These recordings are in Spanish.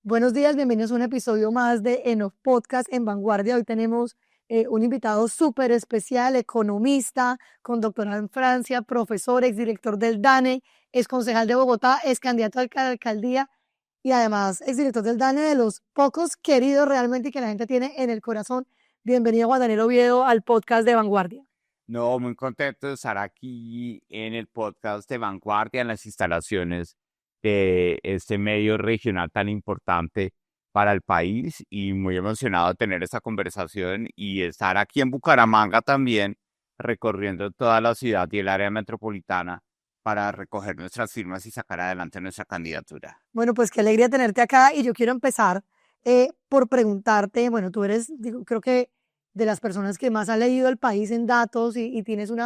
Buenos días, bienvenidos a un episodio más de Enough Podcast en Vanguardia. Hoy tenemos un invitado súper especial, economista, con doctorado en Francia, profesor, exdirector del DANE, ex concejal de Bogotá, ex candidato a la alcaldía y además exdirector del DANE, de los pocos queridos realmente y que la gente tiene en el corazón. Bienvenido, Juan Daniel Oviedo, al podcast de Vanguardia. No, muy contento de estar aquí en el podcast de Vanguardia, en las instalaciones de este medio regional tan importante para el país y muy emocionado de tener esta conversación y estar aquí en Bucaramanga también, recorriendo toda la ciudad y el área metropolitana para recoger nuestras firmas y sacar adelante nuestra candidatura. Bueno, pues qué alegría tenerte acá y yo quiero empezar por preguntarte, bueno, tú eres, creo que de las personas que más ha leído el país en datos y tienes un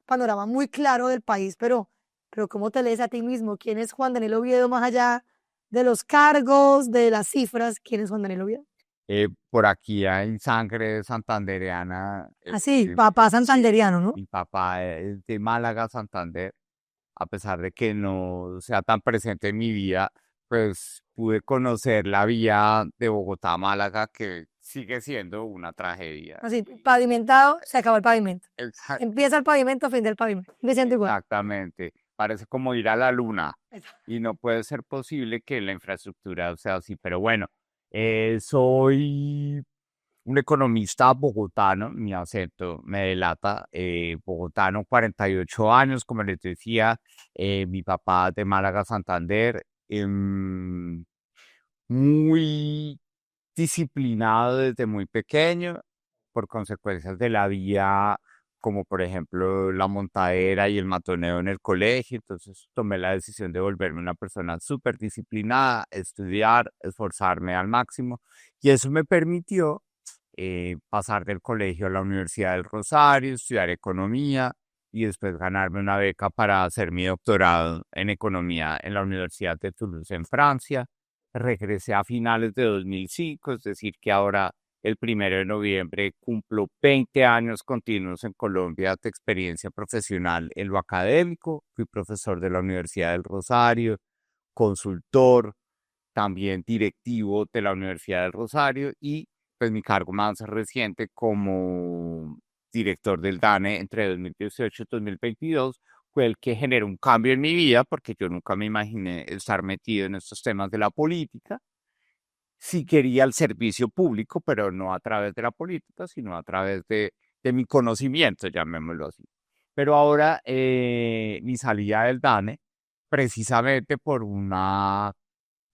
panorama muy claro del país, pero ¿cómo te lees a ti mismo? ¿Quién es Juan Daniel Oviedo más allá de los cargos, de las cifras? ¿Quién es Juan Daniel Oviedo? Por aquí hay sangre santandereana. Así, papá Sí, santanderiano, ¿no? mi papá es de Málaga, Santander. A pesar de que no sea tan presente en mi vida, pues pude conocer la vía de Bogotá a Málaga, que sigue siendo una tragedia. Así, pavimentado, se acabó el pavimento. Exa- Empieza el pavimento, fin del pavimento. Me siento igual. Exactamente. Parece como ir a la luna Exacto. y no puede ser posible que la infraestructura sea así. Pero bueno, soy un economista bogotano, mi acento me delata, bogotano, 48 años, como les decía, mi papá de Málaga, Santander, muy disciplinado desde muy pequeño por consecuencias de la vida, como por ejemplo la montadera y el matoneo en el colegio. Entonces tomé la decisión de volverme una persona súper disciplinada, estudiar, esforzarme al máximo y eso me permitió pasar del colegio a la Universidad del Rosario, estudiar economía y después ganarme una beca para hacer mi doctorado en economía en la Universidad de Toulouse en Francia. Regresé a finales de 2005, es decir, que ahora el 1 de noviembre cumplo 20 años continuos en Colombia de experiencia profesional en lo académico. Fui profesor de la Universidad del Rosario, consultor, también directivo de la Universidad del Rosario y pues mi cargo más reciente como director del DANE entre 2018 y 2022 fue el que generó un cambio en mi vida porque yo nunca me imaginé estar metido en estos temas de la política. Sí quería el servicio público, pero no a través de la política, sino a través de mi conocimiento, llamémoslo así. Pero ahora mi salida del DANE, precisamente por una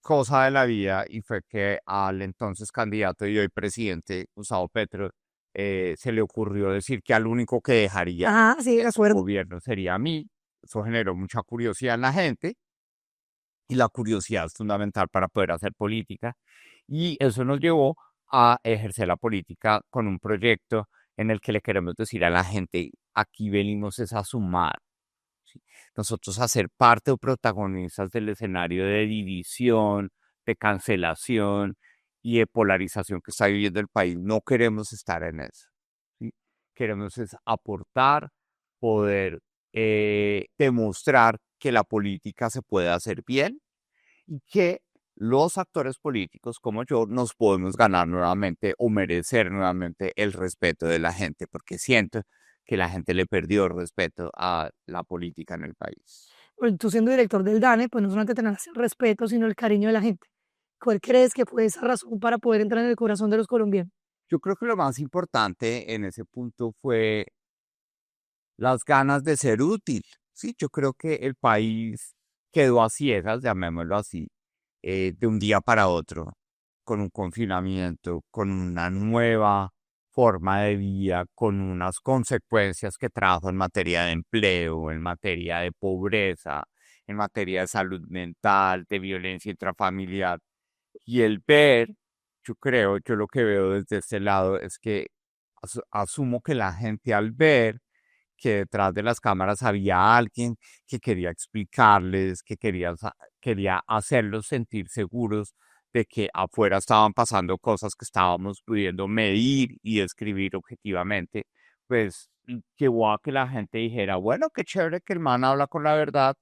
cosa de la vida, y fue que al entonces candidato y hoy presidente, Gustavo Petro, se le ocurrió decir que al único que dejaría Ajá, sí, de en su acuerdo. gobierno sería a mí. Eso generó mucha curiosidad en la gente y la curiosidad es fundamental para poder hacer política. Y eso nos llevó a ejercer la política con un proyecto en el que le queremos decir a la gente, aquí venimos es a sumar. ¿Sí? Nosotros a ser parte o protagonistas del escenario de división, de cancelación y de polarización que está viviendo el país, no queremos estar en eso. ¿Sí? Queremos es aportar, poder demostrar que la política se puede hacer bien y que los actores políticos como yo nos podemos ganar nuevamente o merecer nuevamente el respeto de la gente, porque siento que la gente le perdió el respeto a la política en el país. Bueno, tú siendo director del DANE, pues no solamente tendrás el respeto, sino el cariño de la gente. ¿Cuál crees que fue esa razón para poder entrar en el corazón de los colombianos? Yo creo que lo más importante en ese punto fue las ganas de ser útil. Sí, yo creo que el país quedó a ciegas, llamémoslo así, de un día para otro, con un confinamiento, con una nueva forma de vida, con unas consecuencias que trajo en materia de empleo, en materia de pobreza, en materia de salud mental, de violencia intrafamiliar. Y el ver, yo creo, yo lo que veo desde este lado es que asumo que la gente al ver que detrás de las cámaras había alguien que quería explicarles, que quería hacerlos sentir seguros de que afuera estaban pasando cosas que estábamos pudiendo medir y describir objetivamente, pues llevó a que la gente dijera, bueno, qué chévere que el man habla con la verdad,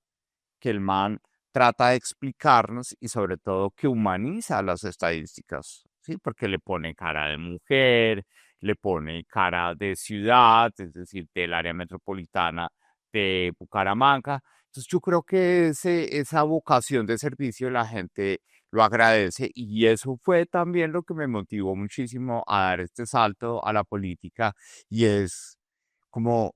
que el man trata de explicarnos y sobre todo que humaniza las estadísticas, ¿sí? Porque le pone cara de mujer, le pone cara de ciudad, es decir, del área metropolitana de Bucaramanga. Entonces yo creo que esa vocación de servicio la gente lo agradece y eso fue también lo que me motivó muchísimo a dar este salto a la política y es como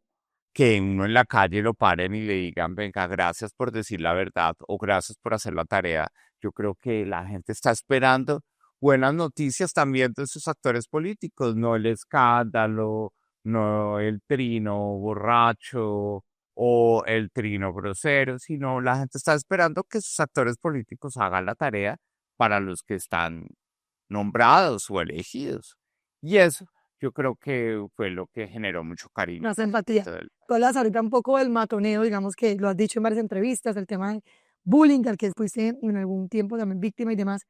que uno en la calle lo paren y le digan, venga, gracias por decir la verdad o gracias por hacer la tarea. Yo creo que la gente está esperando buenas noticias también de sus actores políticos, no el escándalo, no el trino borracho o el trino grosero, sino la gente está esperando que sus actores políticos hagan la tarea para los que están nombrados o elegidos. Y eso yo creo que fue lo que generó mucho cariño. Más empatía. Tú hablas ahorita un poco del matoneo, digamos que lo has dicho en varias entrevistas, el tema de bullying, al que fuiste en algún tiempo también víctima y demás.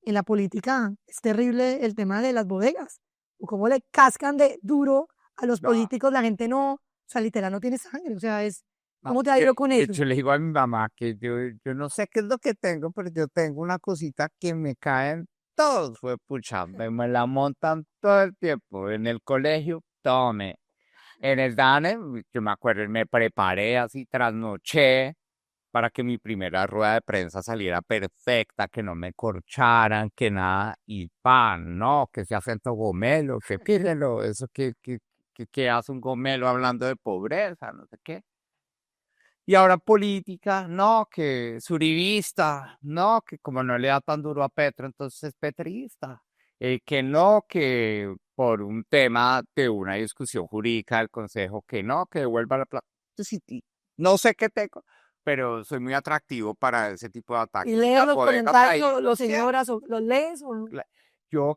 En la política es terrible el tema de las bodegas, o cómo le cascan de duro a los No. políticos, la gente no, o sea, literal no tiene sangre, o sea, es, No, ¿cómo te ha ido con eso? yo le digo a mi mamá que yo no sé qué es lo que tengo, pero yo tengo una cosita que me caen todos, fue pucha, me la montan todo el tiempo. En el colegio, tome. En el DANE, yo me acuerdo, me preparé así, trasnoché para que mi primera rueda de prensa saliera perfecta, que no me corcharan, que nada, y pan, no, que se acento gomelo, que pídelo, eso que hace un gomelo hablando de pobreza, no sé qué. Y ahora política, no, que es uribista, no, que como no le da tan duro a Petro, entonces es petrista. Que no, que por un tema de una discusión jurídica del Consejo, que no, que devuelva la plata. Entonces, no sé qué tengo, pero soy muy atractivo para ese tipo de ataques. Y leo los Bodegas ahí, comentarios, los señoras, o los lees o no. yo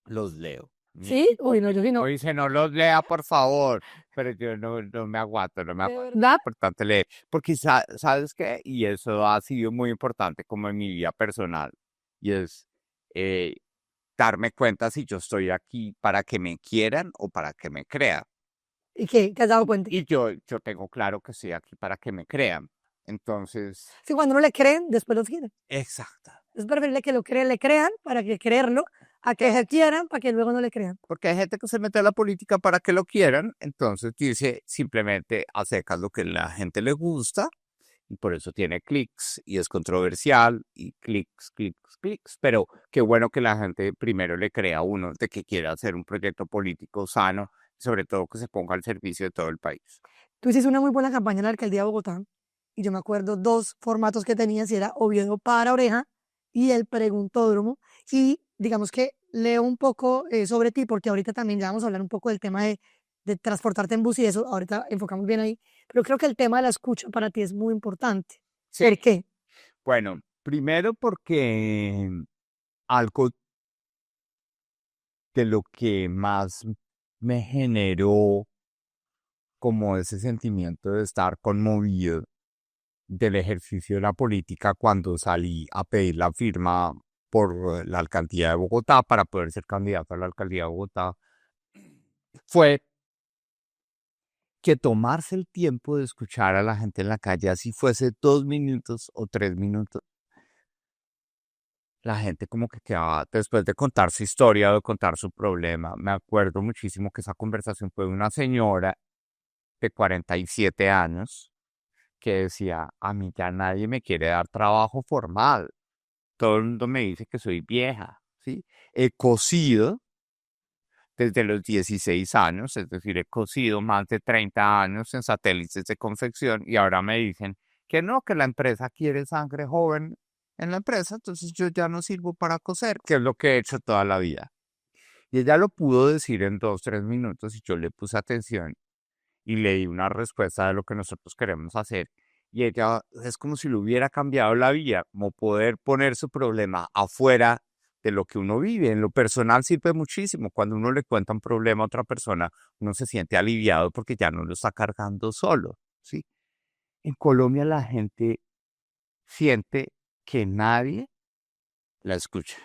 los leo. ¿Sí? Uy, no, yo sí no. O dice, no los lea, por favor. Pero yo no me aguanto, no me ¿De aguanto. verdad? Es importante leer. Porque, ¿sabes qué? Y eso ha sido muy importante como en mi vida personal. Y es eh, darme cuenta si yo estoy aquí para que me quieran o para que me crean. ¿Y qué? ¿Te has dado cuenta? Y yo tengo claro que estoy aquí para que me crean. Entonces, Si cuando no le creen, después los quieren. exacto. Es preferible que lo creen, le crean para que creerlo, a que se quieran para que luego no le crean. Porque hay gente que se mete a la política para que lo quieran, entonces dice simplemente a secas lo que a la gente le gusta y por eso tiene clics y es controversial y clics, clics, clics. Pero qué bueno que la gente primero le crea a uno de que quiera hacer un proyecto político sano, sobre todo que se ponga al servicio de todo el país. Tú hiciste una muy buena campaña en la alcaldía de Bogotá y yo me acuerdo dos formatos que tenías y era Oviedo para Oreja y el Preguntódromo. Y digamos que leo un poco sobre ti porque ahorita también ya vamos a hablar un poco del tema de transportarte en bus y eso, ahorita enfocamos bien ahí, pero creo que el tema de la escucha para ti es muy importante. Sí. ¿Por qué? Bueno, primero porque algo de lo que más me generó como ese sentimiento de estar conmovido del ejercicio de la política cuando salí a pedir la firma por la alcaldía de Bogotá para poder ser candidato a la alcaldía de Bogotá, fue que tomarse el tiempo de escuchar a la gente en la calle, así fuese 2 minutos o 3 minutos, la gente como que quedaba, después de contar su historia o de contar su problema, me acuerdo muchísimo que esa conversación fue de una señora de 47 años que decía, a mí ya nadie me quiere dar trabajo formal, todo el mundo me dice que soy vieja, ¿sí? He cosido desde los 16 años, es decir, he cosido más de 30 años en satélites de confección y ahora me dicen que no, que la empresa quiere sangre joven en la empresa, entonces yo ya no sirvo para coser, que es lo que he hecho toda la vida. Y ella lo pudo decir en 2, 3 minutos y yo le puse atención y le di una respuesta de lo que nosotros queremos hacer. Y ella es como si le hubiera cambiado la vida, como poder poner su problema afuera de lo que uno vive. En lo personal sirve muchísimo. Cuando uno le cuenta un problema a otra persona, uno se siente aliviado porque ya no lo está cargando solo, ¿sí? En Colombia la gente siente que nadie la escucha,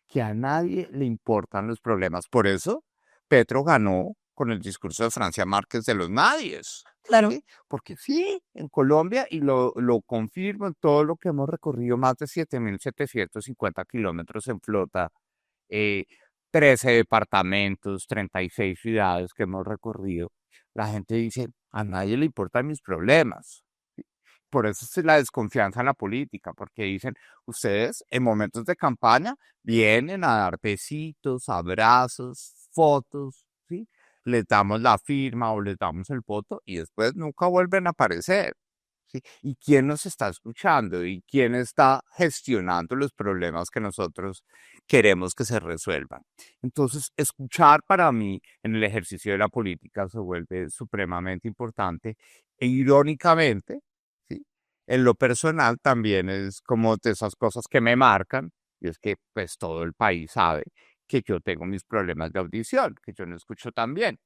que a nadie le importan los problemas. Por eso Petro ganó con el discurso de Francia Márquez de los nadies. Claro. ¿sí? Porque sí, en Colombia, y lo confirmo en todo lo que hemos recorrido, más de 7.750 kilómetros en flota, eh, 13 departamentos, 36 ciudades que hemos recorrido, la gente dice, a nadie le importan mis problemas. Por eso es la desconfianza en la política, porque dicen, ustedes en momentos de campaña vienen a dar besitos, abrazos, fotos, ¿sí? Les damos la firma o les damos el voto y después nunca vuelven a aparecer, ¿sí? ¿Y quién nos está escuchando? ¿Y quién está gestionando los problemas que nosotros queremos que se resuelvan? Entonces, escuchar para mí en el ejercicio de la política se vuelve supremamente importante e irónicamente, ¿sí? En lo personal también es como de esas cosas que me marcan, y es que pues todo el país sabe que yo tengo mis problemas de audición, que yo no escucho tan bien,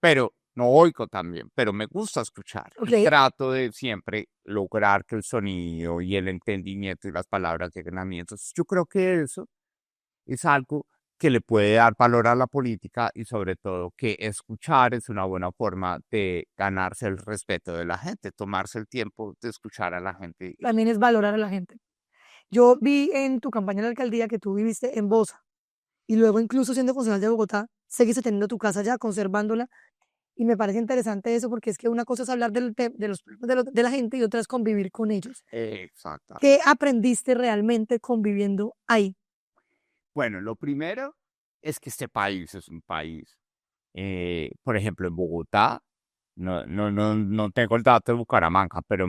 pero no oigo tan bien, pero me gusta escuchar y Ok. trato de siempre lograr que el sonido y el entendimiento y las palabras lleguen a mí. Entonces yo creo que eso es algo que le puede dar valor a la política y sobre todo que escuchar es una buena forma de ganarse el respeto de la gente, tomarse el tiempo de escuchar a la gente. También es valorar a la gente. Yo vi en tu campaña en la alcaldía que tú viviste en Bosa y luego incluso siendo concejal de Bogotá, seguiste teniendo tu casa allá, conservándola. Y me parece interesante eso porque es que una cosa es hablar de los problemas de la gente y otra es convivir con ellos. ¿Qué Exactamente. aprendiste realmente conviviendo ahí? Bueno, lo primero es que este país es un país, por ejemplo, en Bogotá, no tengo el dato de Bucaramanga, pero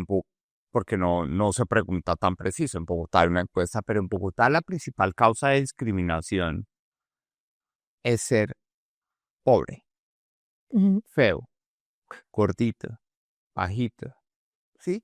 porque no se pregunta tan preciso. En Bogotá hay una encuesta, pero en Bogotá la principal causa de discriminación es ser pobre, Ujú. feo, gordito, bajito, ¿sí?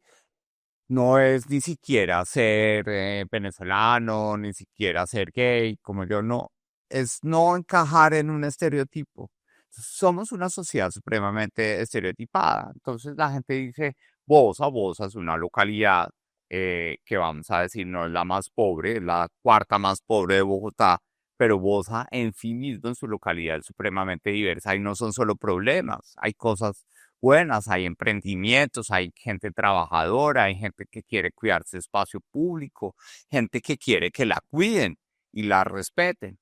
No es ni siquiera ser venezolano, ni siquiera ser gay, como yo, no. Es no encajar en un estereotipo. Somos una sociedad supremamente estereotipada. Entonces la gente dice, Bosa es una localidad que vamos a decir no es la más pobre, es la cuarta más pobre de Bogotá, pero Bosa en sí mismo, en su localidad, es supremamente diversa y no son solo problemas, hay cosas buenas, hay emprendimientos, hay gente trabajadora, hay gente que quiere cuidarse espacio público, gente que quiere que la cuiden y la respeten.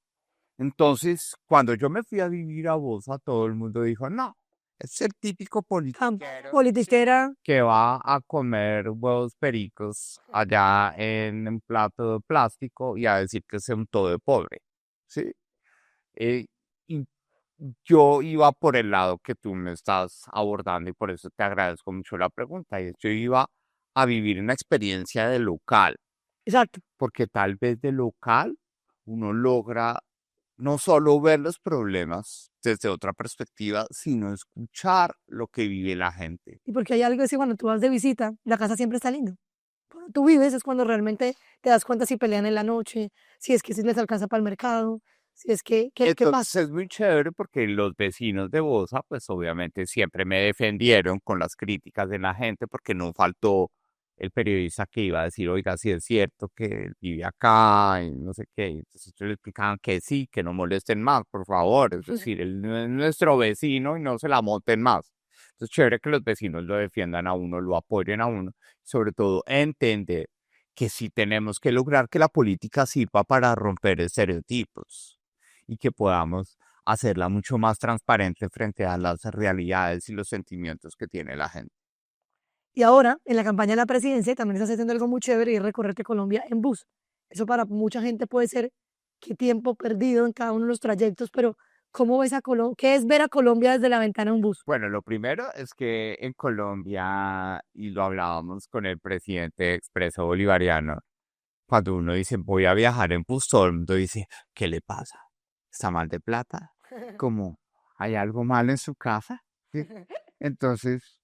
Entonces, cuando yo me fui a vivir a Bosa, todo el mundo dijo, no, es el típico politiquero Politiquera, que va a comer huevos pericos allá en un plato de plástico y a decir que es un todo de pobre, ¿sí? Eh, y yo iba por el lado que tú me estás abordando y por eso te agradezco mucho la pregunta. Y yo iba a vivir una experiencia de local, exacto. porque tal vez de local uno logra no solo ver los problemas desde otra perspectiva, sino escuchar lo que vive la gente. Y porque hay algo así, cuando tú vas de visita, la casa siempre está linda. Cuando tú vives es cuando realmente te das cuenta si pelean en la noche, si es que si les alcanza para el mercado, si es que, ¿qué Entonces pasa? es muy chévere porque los vecinos de Bosa, pues obviamente siempre me defendieron con las críticas de la gente porque no faltó el periodista que iba a decir, oiga, si es cierto que él vive acá y no sé qué. Y entonces ellos le explicaban que sí, que no molesten más, por favor. Es decir, él no es nuestro vecino y no se la monten más. Entonces, chévere que los vecinos lo defiendan a uno, lo apoyen a uno, sobre todo entender que sí tenemos que lograr que la política sirva para romper estereotipos y que podamos hacerla mucho más transparente frente a las realidades y los sentimientos que tiene la gente. Y ahora, en la campaña de la presidencia, también estás haciendo algo muy chévere y es recorrerte Colombia en bus. Eso para mucha gente puede ser qué tiempo perdido en cada uno de los trayectos, pero ¿cómo ves a Colombia? ¿Qué es ver a Colombia desde la ventana de un bus? Bueno, lo primero es que en Colombia, y lo hablábamos con el presidente expreso bolivariano, cuando uno dice voy a viajar en bus, todo el mundo dice, ¿qué le pasa? ¿Está mal de plata? ¿Cómo? ¿Hay algo mal en su casa? ¿Sí? Entonces,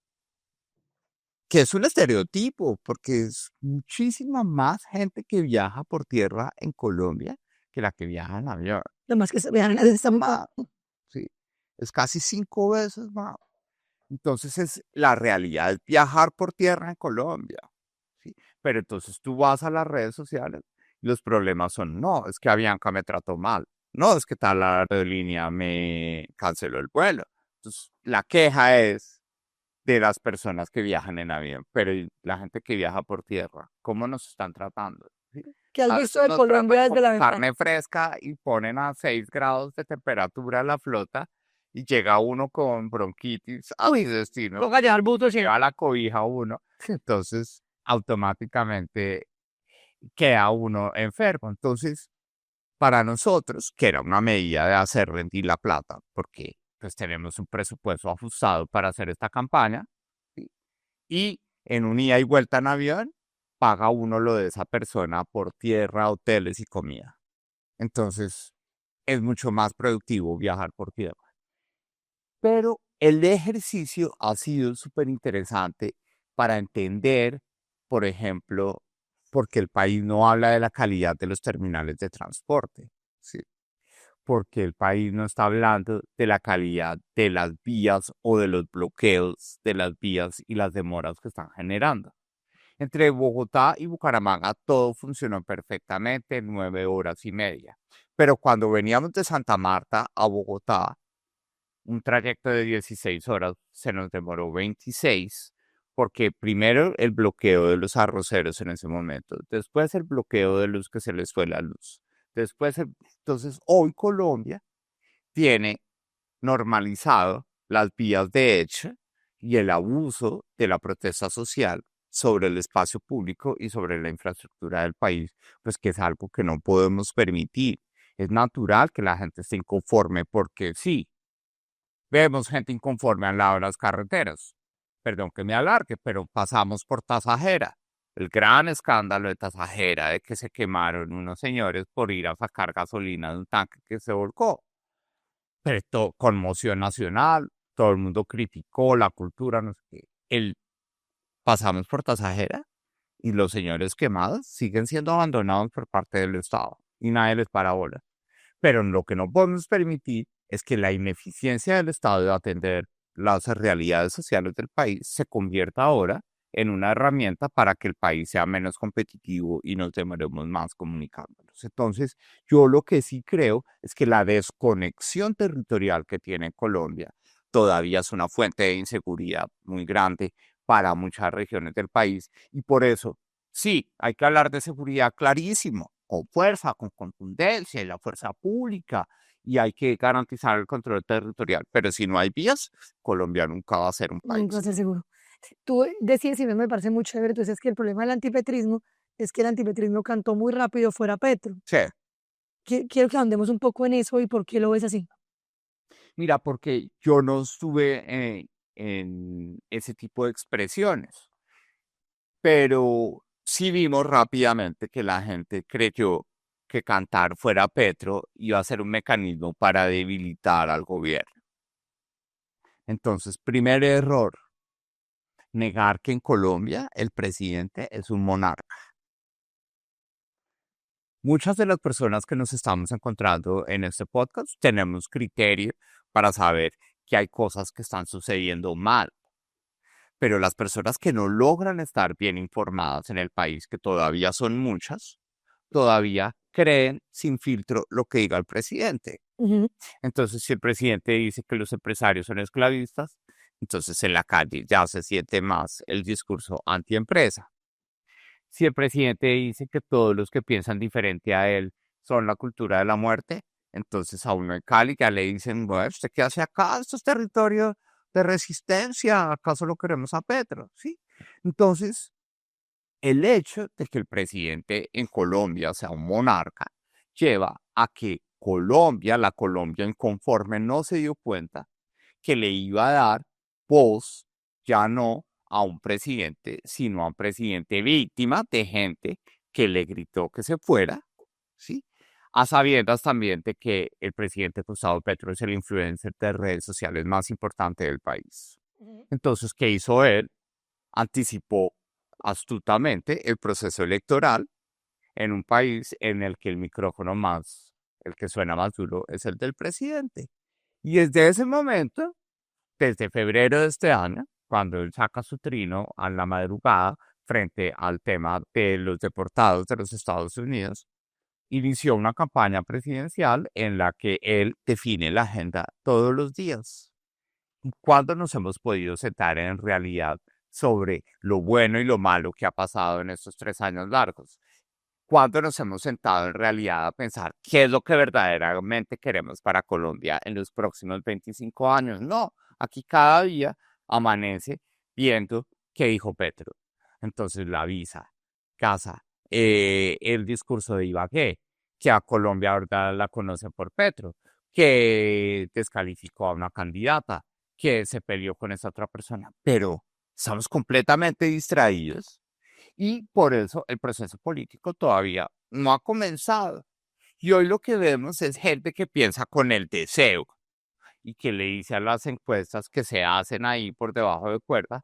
que es un estereotipo, porque es muchísima más gente que viaja por tierra en Colombia que la que viaja en avión. Además que se vean las Más, sí, es casi 5 veces más. Entonces es la realidad, es viajar por tierra en Colombia, ¿sí? Pero entonces tú vas a las redes sociales y los problemas son, no, es que Avianca me trató mal, no, es que tal aerolínea me canceló el vuelo. Entonces la queja es de las personas que viajan en avión, pero ¿y la gente que viaja por tierra, cómo nos están tratando? ¿Sí? ¿Qué has A visto veces de nos Colombia tratan desde con la ventana? carne fresca y ponen a 6 grados de temperatura la flota y llega uno con bronquitis a mi destino, Toca llevar buzo, sí. lleva la cobija uno, entonces automáticamente queda uno enfermo. Entonces, para nosotros, que era una medida de hacer rendir la plata, porque pues tenemos un presupuesto ajustado para hacer esta campaña, ¿sí? Y en un ida y vuelta en avión, paga uno lo de esa persona por tierra, hoteles y comida. Entonces, es mucho más productivo viajar por tierra. Pero el ejercicio ha sido súper interesante para entender, por ejemplo, por qué el país no habla de la calidad de los terminales de transporte, ¿sí? Porque el país no está hablando de la calidad de las vías o de los bloqueos de las vías y las demoras que están generando. Entre Bogotá y Bucaramanga todo funcionó perfectamente en 9 horas y media. Pero cuando veníamos de Santa Marta a Bogotá, un trayecto de 16 horas se nos demoró 26, porque primero el bloqueo de los arroceros en ese momento, después el bloqueo de luz que se les fue la luz, entonces hoy Colombia tiene normalizado las vías de hecho y el abuso de la protesta social sobre el espacio público y sobre la infraestructura del país, pues que es algo que no podemos permitir. Es natural que la gente esté inconforme porque sí, vemos gente inconforme al lado de las carreteras. Perdón que me alargue, pero pasamos por Tasajera. El gran escándalo de Tasajera de que se quemaron unos señores por ir a sacar gasolina de un tanque que se volcó. Pero esto, conmoción nacional, todo el mundo criticó la cultura, no sé qué. Pasamos por Tasajera y los señores quemados siguen siendo abandonados por parte del Estado y nadie les para bola. Pero lo que no podemos permitir es que la ineficiencia del Estado de atender las realidades sociales del país se convierta ahora en una herramienta para que el país sea menos competitivo y nos demoremos más comunicándonos. Entonces, yo lo que sí creo es que la desconexión territorial que tiene Colombia todavía es una fuente de inseguridad muy grande para muchas regiones del país y por eso sí, hay que hablar de seguridad clarísimo, con fuerza, con contundencia y la fuerza pública, y hay que garantizar el control territorial. Pero si no hay vías, Colombia nunca va a ser un Nunca país. va a ser seguro. Tú decías, y me parece muy chévere, tú dices que el problema del antipetrismo es que el antipetrismo cantó muy rápido fuera Petro. Sí, Quiero que andemos un poco en eso y por qué lo ves así. mira, porque yo no estuve en ese tipo de expresiones, pero sí vimos rápidamente que la gente creyó que cantar fuera Petro iba a ser un mecanismo para debilitar al gobierno. Entonces, primer error, negar que en Colombia el presidente es un monarca. Muchas de las personas que nos estamos encontrando en este podcast tenemos criterio para saber que hay cosas que están sucediendo mal, pero las personas que no logran estar bien informadas en el país, que todavía son muchas, todavía creen sin filtro lo que diga el presidente. Ujú. Entonces, si el presidente dice que los empresarios son esclavistas, entonces en la calle ya se siente más el discurso antiempresa. Si el presidente dice que todos los que piensan diferente a él son la cultura de la muerte, entonces a uno en Cali ya le dicen, bueno, ¿usted qué hace acá? Esto es territorio de resistencia, ¿acaso lo queremos a Petro? ¿Sí? Entonces, el hecho de que el presidente en Colombia sea un monarca lleva a que Colombia, la Colombia inconforme, no se dio cuenta que le iba a dar voz ya no a un presidente, sino a un presidente víctima de gente que le gritó que se fuera, ¿sí? A sabiendas también de que el presidente Gustavo Petro es el influencer de redes sociales más importante del país. Ujú. Entonces, ¿qué hizo él? Anticipó astutamente el proceso electoral en un país en el que el micrófono más, el que suena más duro, es el del presidente. Y desde ese momento, desde febrero de este año, cuando él saca su trino a la madrugada frente al tema de los deportados de los Estados Unidos, inició una campaña presidencial en la que él define la agenda todos los días. ¿Cuándo nos hemos podido sentar en realidad sobre lo bueno y lo malo que ha pasado en estos 3 años largos? ¿Cuándo nos hemos sentado en realidad a pensar qué es lo que verdaderamente queremos para Colombia en los próximos 25 años? No, aquí cada día amanece viendo qué dijo Petro. Entonces la visa, casa, el discurso de Ibagué, que a Colombia ahora la conocen por Petro, que descalificó a una candidata, que se peleó con esa otra persona, pero estamos completamente distraídos y por eso el proceso político todavía no ha comenzado. Y hoy lo que vemos es gente que piensa con el deseo y que le dice a las encuestas que se hacen ahí por debajo de cuerda,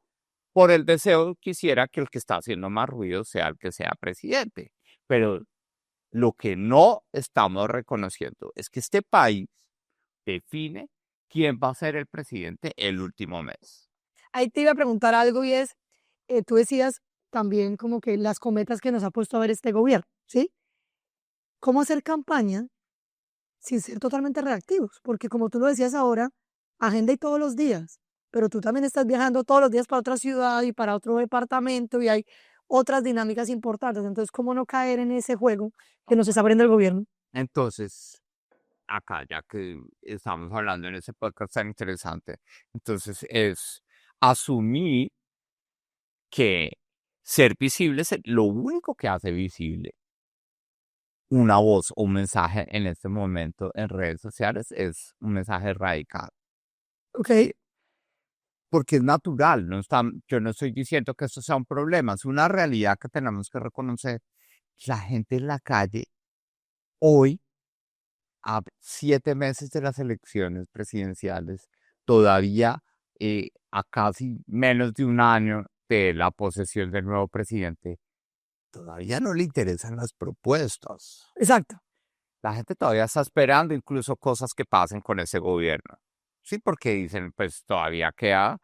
por el deseo quisiera que el que está haciendo más ruido sea el que sea presidente. Pero lo que no estamos reconociendo es que este país define quién va a ser el presidente el último mes. Ahí te iba a preguntar algo y es, tú decías también como que las cometas que nos ha puesto a ver este gobierno, ¿sí? ¿Cómo hacer campaña sin ser totalmente reactivos? Porque como tú lo decías ahora, agenda y todos los días, pero tú también estás viajando todos los días para otra ciudad y para otro departamento y hay otras dinámicas importantes. Entonces, ¿cómo no caer en ese juego que nos está abriendo el gobierno? Entonces, acá, ya que estamos hablando en ese podcast tan interesante, entonces es asumir que ser visible es lo único que hace visible una voz o un mensaje en este momento en redes sociales es un mensaje radical. Ok, ¿Sí? Porque es natural, yo no estoy diciendo que esto sea un problema, es una realidad que tenemos que reconocer. La gente en la calle hoy, a 7 meses de las elecciones presidenciales, todavía a casi menos de un año de la posesión del nuevo presidente, todavía no le interesan las propuestas. exacto. La gente todavía está esperando incluso cosas que pasen con ese gobierno. Sí, porque dicen, pues todavía queda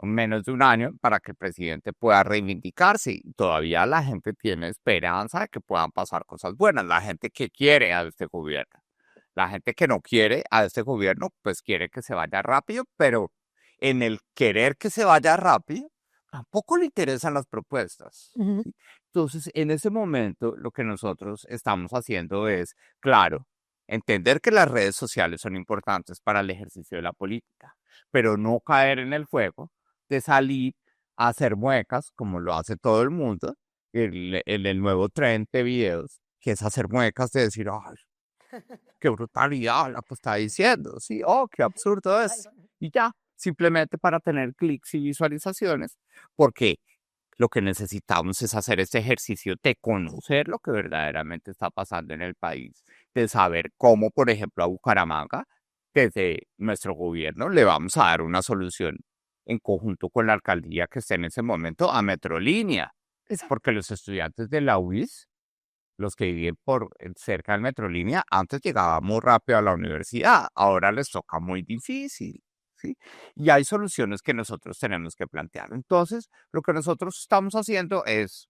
menos de un año para que el presidente pueda reivindicarse. Y todavía la gente tiene esperanza de que puedan pasar cosas buenas. La gente que quiere a este gobierno. La gente que no quiere a este gobierno, pues quiere que se vaya rápido, pero en el querer que se vaya rápido, tampoco le interesan las propuestas. Ujú. ¿Sí? Entonces, en ese momento, lo que nosotros estamos haciendo es, claro, entender que las redes sociales son importantes para el ejercicio de la política, pero no caer en el juego de salir a hacer muecas, como lo hace todo el mundo, en el nuevo trend de videos, que es hacer muecas de decir, ay, qué brutalidad la que está diciendo, sí, oh, qué absurdo es. Y ya, simplemente para tener clics y visualizaciones, porque lo que necesitamos es hacer este ejercicio de conocer lo que verdaderamente está pasando en el país, de saber cómo, por ejemplo, a Bucaramanga, desde nuestro gobierno, le vamos a dar una solución en conjunto con la alcaldía que esté en ese momento a Metrolínea, Exacto. porque los estudiantes de la UIS, los que viven cerca del Metrolínea, antes llegaban muy rápido a la universidad, ahora les toca muy difícil, ¿sí? Y hay soluciones que nosotros tenemos que plantear. Entonces, lo que nosotros estamos haciendo es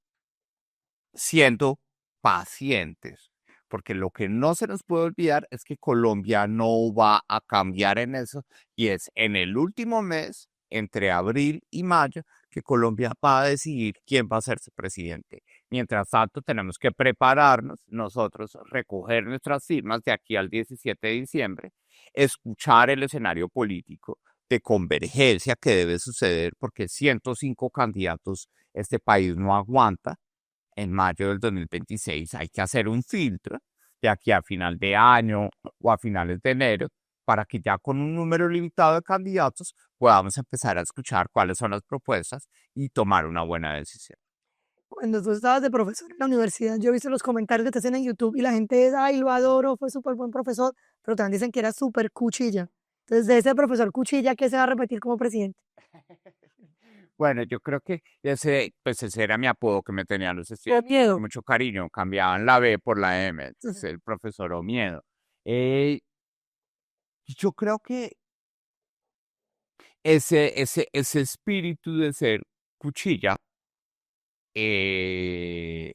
siendo pacientes, porque lo que no se nos puede olvidar es que Colombia no va a cambiar en eso, y es en el último mes, entre abril y mayo, que Colombia va a decidir quién va a ser su presidente. Mientras tanto, tenemos que prepararnos, nosotros recoger nuestras firmas de aquí al 17 de diciembre, escuchar el escenario político de convergencia que debe suceder, porque 105 candidatos este país no aguanta. En mayo del 2026 hay que hacer un filtro de aquí a final de año o a finales de enero para que ya con un número limitado de candidatos podamos empezar a escuchar cuáles son las propuestas y tomar una buena decisión. Cuando tú estabas de profesor en la universidad, yo he visto los comentarios que te hacen en YouTube y la gente es, ay, lo adoro, fue súper buen profesor, pero también dicen que era súper cuchilla. Entonces, de ese profesor cuchilla, ¿qué se va a repetir como presidente? Bueno, yo creo que ese era mi apodo que me tenían los Qué estudiantes con miedo. mucho cariño, cambiaban la B por la M, entonces el profesor Omiedo. Eh, yo creo que ese espíritu de ser cuchilla,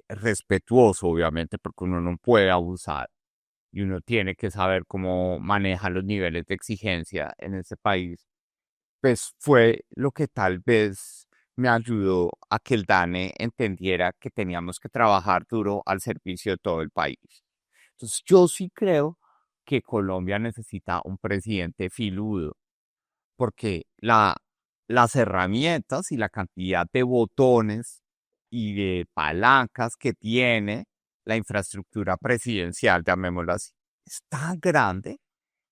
respetuoso, obviamente, porque uno no puede abusar y uno tiene que saber cómo maneja los niveles de exigencia en ese país. pues fue lo que tal vez me ayudó a que el DANE entendiera que teníamos que trabajar duro al servicio de todo el país. Entonces, yo sí creo que Colombia necesita un presidente filudo, porque las herramientas y la cantidad de botones y de palancas que tiene la infraestructura presidencial, llamémoslo así, es tan grande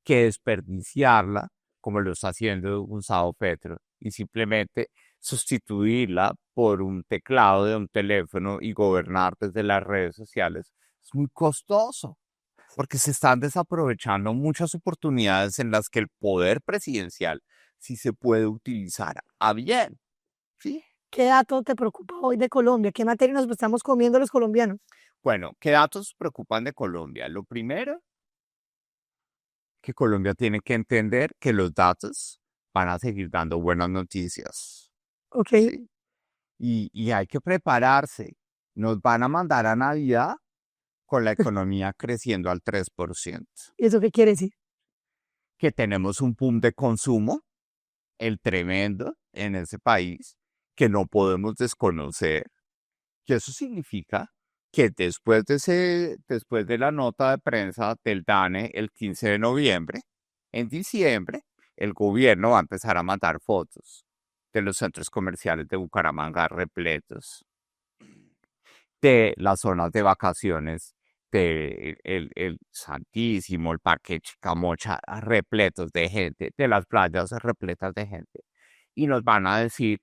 que desperdiciarla como lo está haciendo Gustavo Petro y simplemente sustituirla por un teclado de un teléfono y gobernar desde las redes sociales es muy costoso porque se están desaprovechando muchas oportunidades en las que el poder presidencial sí se puede utilizar a bien, ¿sí? ¿Qué dato te preocupa hoy de Colombia? ¿Qué materia nos estamos comiendo los colombianos? Bueno, ¿qué datos preocupan de Colombia? Lo primero, que Colombia tiene que entender que los datos van a seguir dando buenas noticias, Ok, ¿sí? Y hay que prepararse. Nos van a mandar a Navidad con la economía creciendo al 3%, ¿y eso qué quiere decir? que tenemos un boom de consumo, el tremendo, en ese país, que no podemos desconocer. Y eso significa que después de la nota de prensa del DANE el 15 de noviembre, en diciembre, el gobierno va a empezar a mandar fotos de los centros comerciales de Bucaramanga repletos, de las zonas de vacaciones de el Santísimo, el Parque Chicamocha, repletos de gente, de las playas repletas de gente. Y nos van a decir,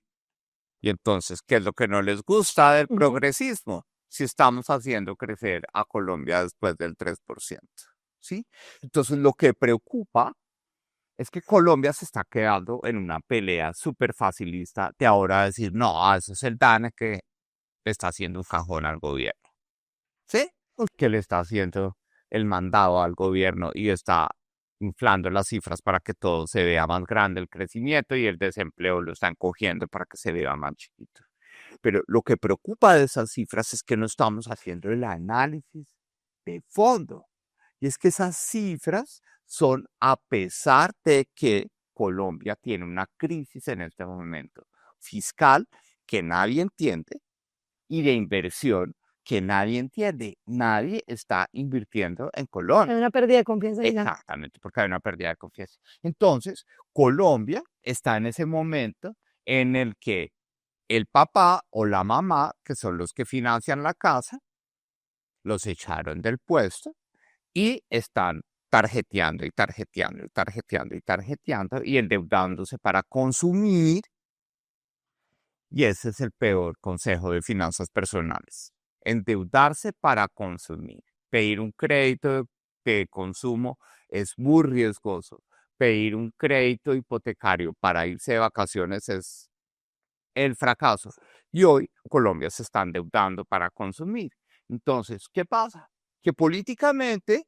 y entonces, ¿qué es lo que no les gusta del Ujú. progresismo? Si estamos haciendo crecer a Colombia después del 3%, ¿sí? Entonces, lo que preocupa es que Colombia se está quedando en una pelea súper facilista de ahora decir, no, ese es el DANE que le está haciendo un cajón al gobierno, ¿sí? Que le está haciendo el mandado al gobierno y está inflando las cifras para que todo se vea más grande el crecimiento y el desempleo lo están cogiendo para que se vea más chiquito. Pero lo que preocupa de esas cifras es que no estamos haciendo el análisis de fondo. Y es que esas cifras son a pesar de que Colombia tiene una crisis en este momento fiscal que nadie entiende y de inversión que nadie entiende. Nadie está invirtiendo en Hay Colombia. una pérdida de confianza gigante. Exactamente, porque hay una pérdida de confianza. Entonces, Colombia está en ese momento en el que el papá o la mamá, que son los que financian la casa, los echaron del puesto y están tarjeteando y tarjeteando y tarjeteando y tarjeteando y endeudándose para consumir. Y ese es el peor consejo de finanzas personales. Endeudarse para consumir. Pedir un crédito de consumo es muy riesgoso. Pedir un crédito hipotecario para irse de vacaciones es el fracaso. Y hoy Colombia se está endeudando para consumir. Entonces, ¿qué pasa? Que políticamente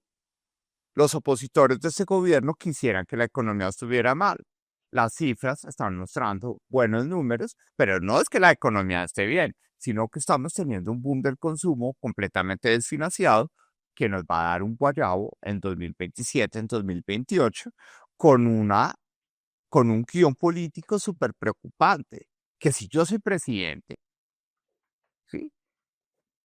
los opositores de ese gobierno quisieran que la economía estuviera mal. Las cifras están mostrando buenos números, pero no es que la economía esté bien, sino que estamos teniendo un boom del consumo completamente desfinanciado que nos va a dar un guayabo en 2027, en 2028, con con un guión político súper preocupante, que si yo soy presidente, ¿sí?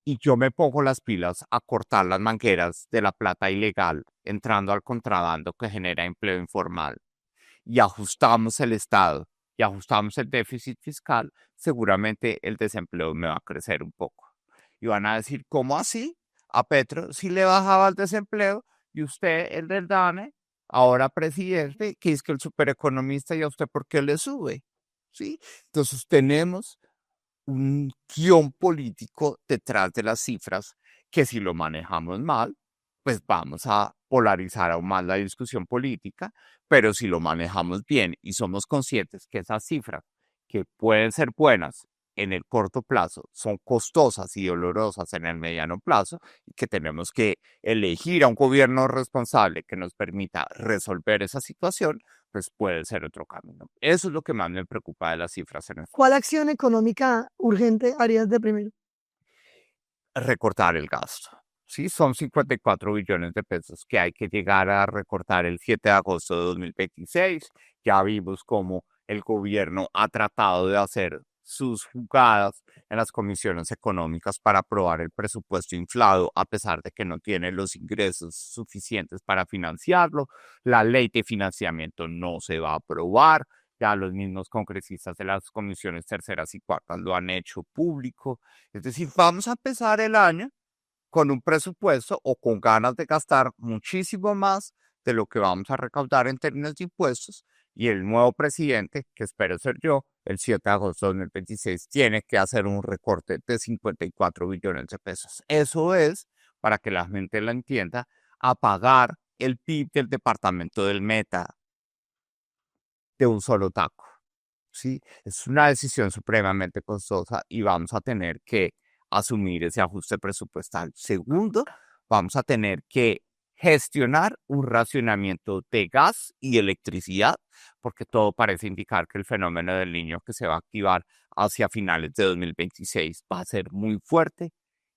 Y yo me pongo las pilas a cortar las mangueras de la plata ilegal, entrando al contrabando que genera empleo informal, y ajustamos el Estado y ajustamos el déficit fiscal, seguramente el desempleo me va a crecer un poco. Y van a decir, ¿cómo así? A Petro sí le bajaba el desempleo y usted, el del DANE, ahora presidente, que es que el supereconomista, ¿y a usted por qué le sube? ¿Sí? Entonces tenemos un guión político detrás de las cifras que si lo manejamos mal, pues vamos a polarizar aún más la discusión política, pero si lo manejamos bien y somos conscientes que esas cifras que pueden ser buenas en el corto plazo son costosas y dolorosas en el mediano plazo y que tenemos que elegir a un gobierno responsable que nos permita resolver esa situación, pues puede ser otro camino. Eso es lo que más me preocupa de las cifras en ¿Cuál acción económica urgente harías de primero? recortar el gasto. Sí, son 54 billones de pesos que hay que llegar a recortar el 7 de agosto de 2026. Ya vimos cómo el gobierno ha tratado de hacer sus jugadas en las comisiones económicas para aprobar el presupuesto inflado, a pesar de que no tiene los ingresos suficientes para financiarlo. La ley de financiamiento no se va a aprobar. Ya los mismos congresistas de las comisiones terceras y cuartas lo han hecho público. Es decir, vamos a empezar el año con un presupuesto o con ganas de gastar muchísimo más de lo que vamos a recaudar en términos de impuestos, y el nuevo presidente, que espero ser yo, el 7 de agosto de 2026, tiene que hacer un recorte de 54 billones de pesos. Eso es, para que la gente lo entienda, a pagar el PIB del departamento del Meta de un solo taco. ¿Sí? Es una decisión supremamente costosa y vamos a tener que asumir ese ajuste presupuestal. Segundo, vamos a tener que gestionar un racionamiento de gas y electricidad, porque todo parece indicar que el fenómeno del Niño, que se va a activar hacia finales de 2026, va a ser muy fuerte,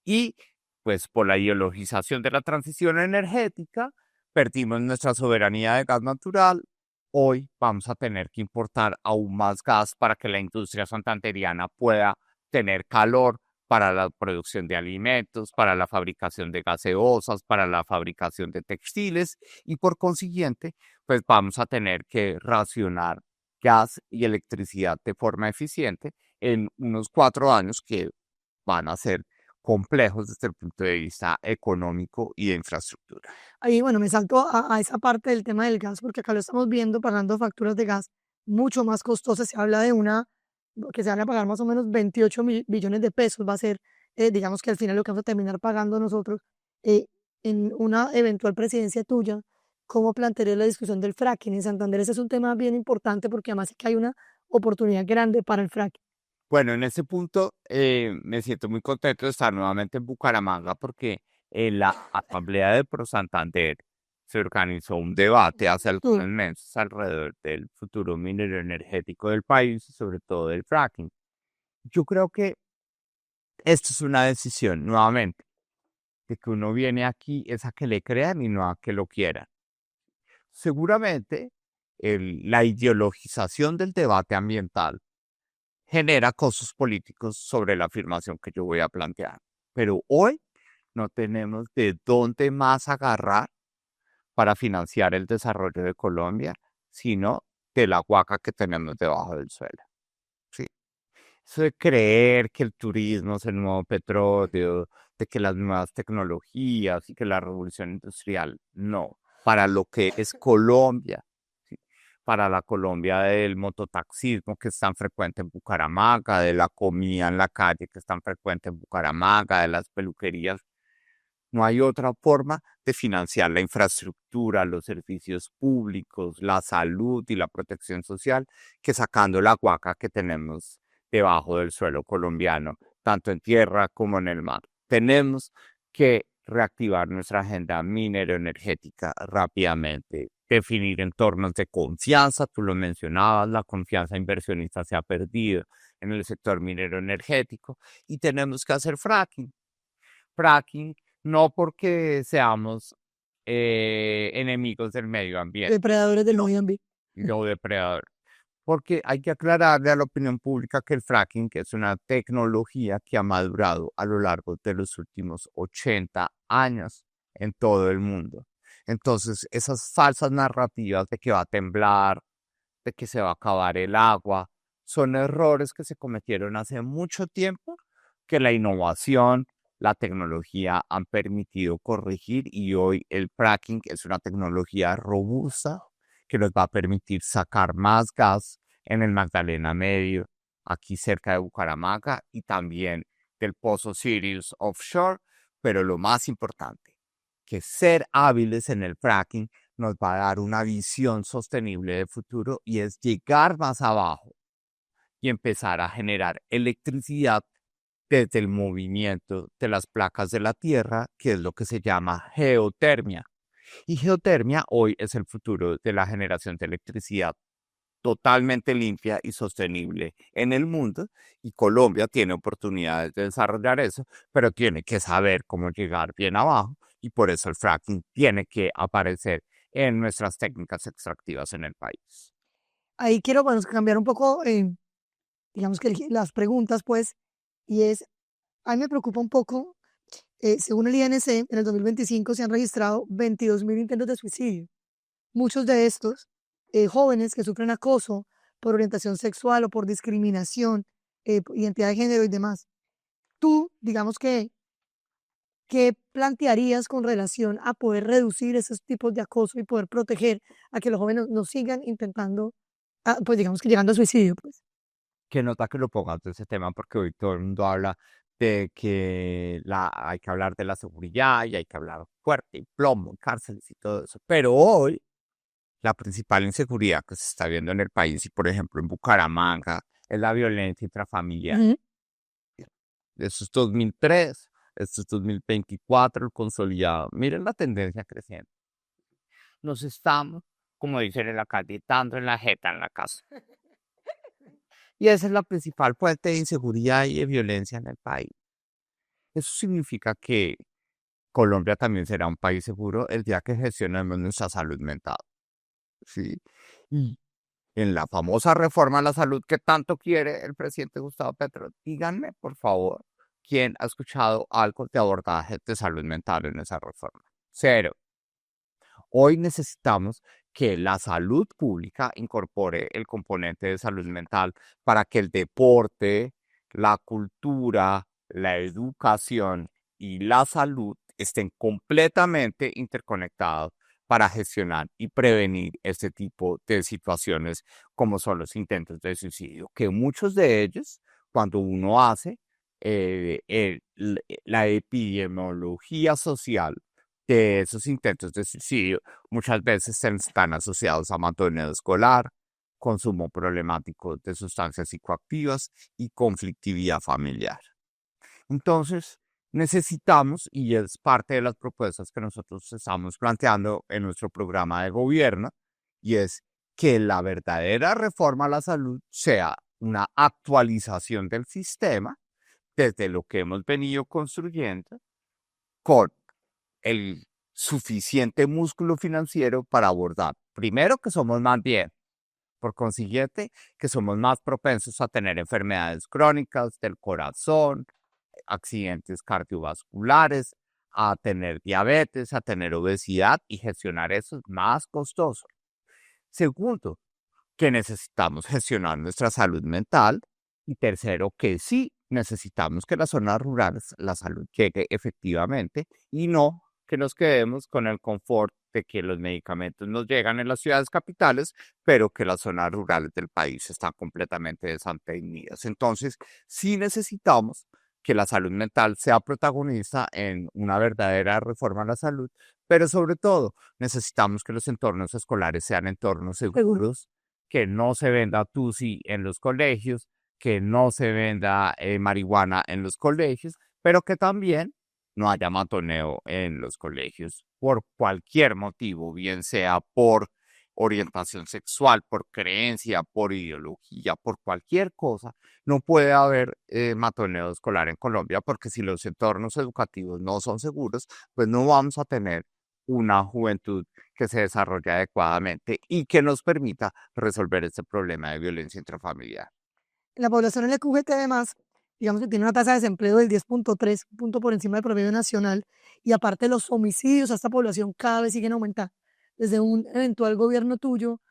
y pues por la ideologización de la transición energética perdimos nuestra soberanía de gas natural. Hoy vamos a tener que importar aún más gas para que la industria santandereana pueda tener calor para la producción de alimentos, para la fabricación de gaseosas, para la fabricación de textiles, y por consiguiente, pues vamos a tener que racionar gas y electricidad de forma eficiente en unos 4 años que van a ser complejos desde el punto de vista económico y de infraestructura. Ahí, bueno, me salto a esa parte del tema del gas, porque acá lo estamos viendo pagando facturas de gas mucho más costosas. Se habla de una que se van a pagar más o menos 28 billones de pesos. Va a ser, digamos que al final lo que vamos a terminar pagando nosotros en una eventual presidencia tuya. ¿Cómo plantearía la discusión del fracking en Santander? Ese es un tema bien importante porque además es que hay una oportunidad grande para el fracking. Bueno, en ese punto me siento muy contento de estar nuevamente en Bucaramanga, porque en la Asamblea de Pro Santander se organizó un debate hace algunos meses alrededor del futuro minero energético del país y sobre todo del fracking. Yo creo que esto es una decisión, nuevamente, de que uno viene aquí es a que le crean y no a que lo quieran. Seguramente la ideologización del debate ambiental genera costos políticos sobre la afirmación que yo voy a plantear. Pero hoy no tenemos de dónde más agarrar para financiar el desarrollo de Colombia, sino de la huaca que tenemos debajo del suelo. ¿Sí? Eso de creer que el turismo es el nuevo petróleo, de que las nuevas tecnologías y que la revolución industrial, no. Para lo que es Colombia, ¿sí? Para la Colombia del mototaxismo que es tan frecuente en Bucaramanga, de la comida en la calle que es tan frecuente en Bucaramanga, de las peluquerías, no hay otra forma de financiar la infraestructura, los servicios públicos, la salud y la protección social que sacando la huaca que tenemos debajo del suelo colombiano, tanto en tierra como en el mar. Tenemos que reactivar nuestra agenda minero-energética rápidamente, definir entornos de confianza, tú lo mencionabas, la confianza inversionista se ha perdido en el sector minero-energético, y tenemos que hacer fracking. Fracking no porque seamos enemigos del medio ambiente Depredadores del medio ambiente. o depredadores, porque hay que aclararle a la opinión pública que el fracking, que es una tecnología que ha madurado a lo largo de los últimos 80 años en todo el mundo. Entonces, esas falsas narrativas de que va a temblar, de que se va a acabar el agua, son errores que se cometieron hace mucho tiempo, que la innovación, la tecnología han permitido corregir, y hoy el fracking es una tecnología robusta que nos va a permitir sacar más gas en el Magdalena Medio, aquí cerca de Bucaramanga, y también del pozo Sirius Offshore. Pero lo más importante, que ser hábiles en el fracking nos va a dar una visión sostenible de futuro, y es llegar más abajo y empezar a generar electricidad desde el movimiento de las placas de la Tierra, que es lo que se llama geotermia. Y geotermia hoy es el futuro de la generación de electricidad totalmente limpia y sostenible en el mundo, y Colombia tiene oportunidades de desarrollar eso, pero tiene que saber cómo llegar bien abajo, y por eso el fracking tiene que aparecer en nuestras técnicas extractivas en el país. ahí quiero, bueno, cambiar un poco, digamos que las preguntas, pues, y es, a mí me preocupa un poco, según el INC, en el 2025 se han registrado 22.000 intentos de suicidio. Muchos de estos jóvenes que sufren acoso por orientación sexual o por discriminación, identidad de género y demás. Tú, digamos que, ¿qué plantearías con relación a poder reducir esos tipos de acoso y poder proteger a que los jóvenes no sigan intentando, pues digamos que llegando a suicidio, pues? Que nota que lo pongas de ese tema porque hoy todo el mundo habla de que hay que hablar de la seguridad y hay que hablar fuerte y plomo, y cárceles y todo eso. Pero hoy la principal inseguridad que se está viendo en el país y por ejemplo en Bucaramanga es la violencia intrafamiliar. Ujú. Eso es 2003, esto es 2024, el consolidado. Miren la tendencia creciente. Nos estamos, como dicen en la calle, dando en la jeta en la casa. Y esa es la principal fuente de inseguridad y de violencia en el país. Eso significa que Colombia también será un país seguro el día que gestionemos nuestra salud mental. ¿Sí? Y en la famosa reforma a la salud que tanto quiere el presidente Gustavo Petro, díganme, por favor, quién ha escuchado algo de abordaje de salud mental en esa reforma. Cero. Hoy necesitamos que la salud pública incorpore el componente de salud mental para que el deporte, la cultura, la educación y la salud estén completamente interconectados para gestionar y prevenir este tipo de situaciones como son los intentos de suicidio, que muchos de ellos, cuando uno hace la epidemiología social de esos intentos de suicidio, muchas veces están asociados a abandono escolar, consumo problemático de sustancias psicoactivas y conflictividad familiar. Entonces, necesitamos, y es parte de las propuestas que nosotros estamos planteando en nuestro programa de gobierno, y es que la verdadera reforma a la salud sea una actualización del sistema desde lo que hemos venido construyendo con el suficiente músculo financiero para abordar, primero, que somos más bien, por consiguiente, que somos más propensos a tener enfermedades crónicas del corazón, accidentes cardiovasculares, a tener diabetes, a tener obesidad, y gestionar eso es más costoso. Segundo, que necesitamos gestionar nuestra salud mental. Y tercero, que sí necesitamos que las zonas rurales la salud llegue efectivamente y no que nos quedemos con el confort de que los medicamentos nos llegan en las ciudades capitales, pero que las zonas rurales del país están completamente desatendidas. Entonces, sí necesitamos que la salud mental sea protagonista en una verdadera reforma a la salud, pero sobre todo necesitamos que los entornos escolares sean entornos Seguro. seguros, que no se venda tusi en los colegios, que no se venda marihuana en los colegios, pero que también no haya matoneo en los colegios por cualquier motivo, bien sea por orientación sexual, por creencia, por ideología, por cualquier cosa. No puede haber matoneo escolar en Colombia porque si los entornos educativos no son seguros, pues no vamos a tener una juventud que se desarrolle adecuadamente y que nos permita resolver este problema de violencia intrafamiliar. La población LQGT además, digamos que tiene una tasa de desempleo del 10.3, un punto por encima del promedio nacional, y aparte los homicidios a esta población cada vez siguen aumentando. Desde un eventual gobierno tuyo,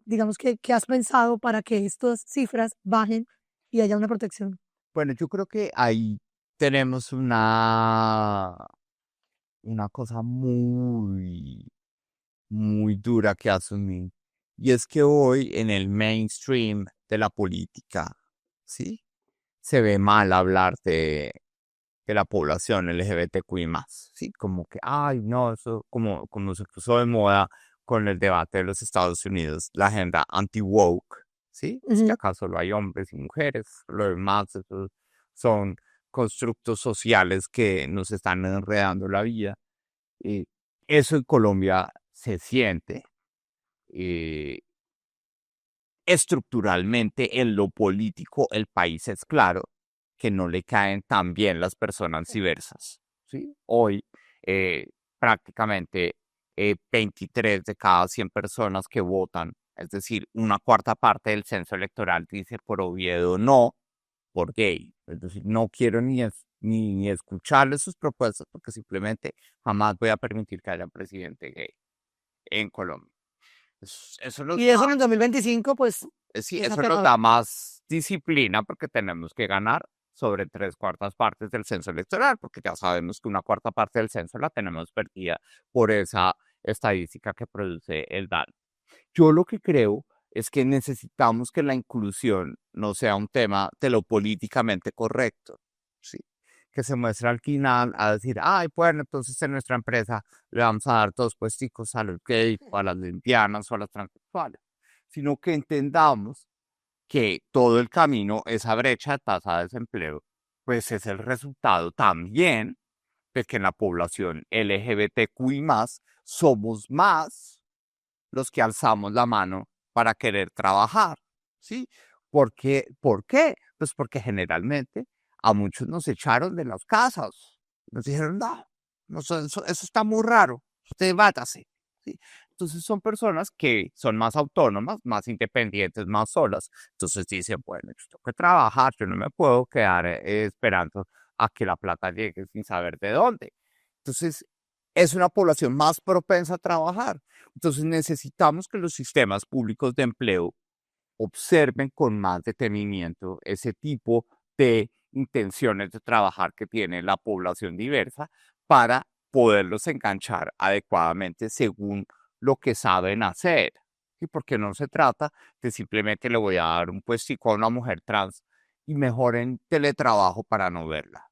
digamos que, ¿qué has pensado para que estas cifras bajen y haya una protección? Bueno, yo creo que ahí tenemos una cosa muy, muy dura que asumir. Y es que hoy en el mainstream de la política, ¿sí? Se ve mal hablar de la población LGBTQI+, ¿sí? Como que, ay, no, eso como se puso de moda con el debate de los Estados Unidos, la agenda anti-woke, ¿sí? Es que Ujú. acá solo hay hombres y mujeres, lo demás eso son constructos sociales que nos están enredando la vida. Y eso en Colombia se siente eh, estructuralmente en lo político. El país es claro que no le caen tan bien las personas diversas, ¿sí? Hoy prácticamente 23 de cada 100 personas que votan Es decir, una cuarta parte del censo electoral dice por Oviedo no, por gay. Es decir, no quiero ni escucharle sus propuestas porque simplemente jamás voy a permitir que haya un presidente gay en Colombia. Eso nos Y eso en el 2025, pues, sí, es eso nos aterrador. da más disciplina porque tenemos que ganar sobre tres cuartas partes del censo electoral, porque ya sabemos que una cuarta parte del censo la tenemos perdida por esa estadística que produce el DANE. Yo lo que creo es que necesitamos que la inclusión no sea un tema de lo políticamente correcto, ¿sí? Que se muestre al final a decir, ay, bueno, entonces en nuestra empresa le vamos a dar dos puesticos a los gays, o a las lesbianas, o a las transexuales, sino que entendamos que todo el camino, esa brecha de tasa de desempleo, pues es el resultado también de que en la población LGBTQI+, somos más los que alzamos la mano para querer trabajar, ¿sí? ¿Por qué? Pues porque generalmente a muchos nos echaron de las casas. Nos dijeron, no, eso está muy raro, usted vátase, ¿sí? Entonces son personas que son más autónomas, más independientes, más solas. Entonces dicen, bueno, yo tengo que trabajar, yo no me puedo quedar esperando a que la plata llegue sin saber de dónde. Entonces es una población más propensa a trabajar. Entonces necesitamos que los sistemas públicos de empleo observen con más detenimiento ese tipo de intenciones de trabajar que tiene la población diversa para poderlos enganchar adecuadamente según lo que saben hacer. Y porque no se trata de simplemente le voy a dar un puestico a una mujer trans y mejor en teletrabajo para no verla,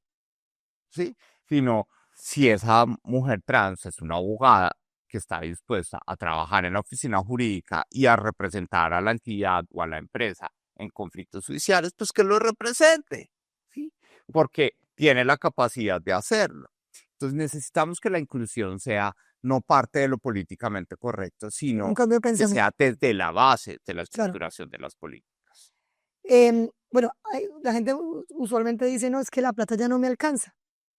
¿sí? Sino si esa mujer trans es una abogada que está dispuesta a trabajar en la oficina jurídica y a representar a la entidad o a la empresa en conflictos judiciales, pues que lo represente, ¿sí? Porque tiene la capacidad de hacerlo. Entonces necesitamos que la inclusión sea no parte de lo políticamente correcto, Un sino cambio de que pensamiento. sea desde la base de la Claro. estructuración de las políticas. Bueno, la gente usualmente dice, no, es que la plata ya no me alcanza.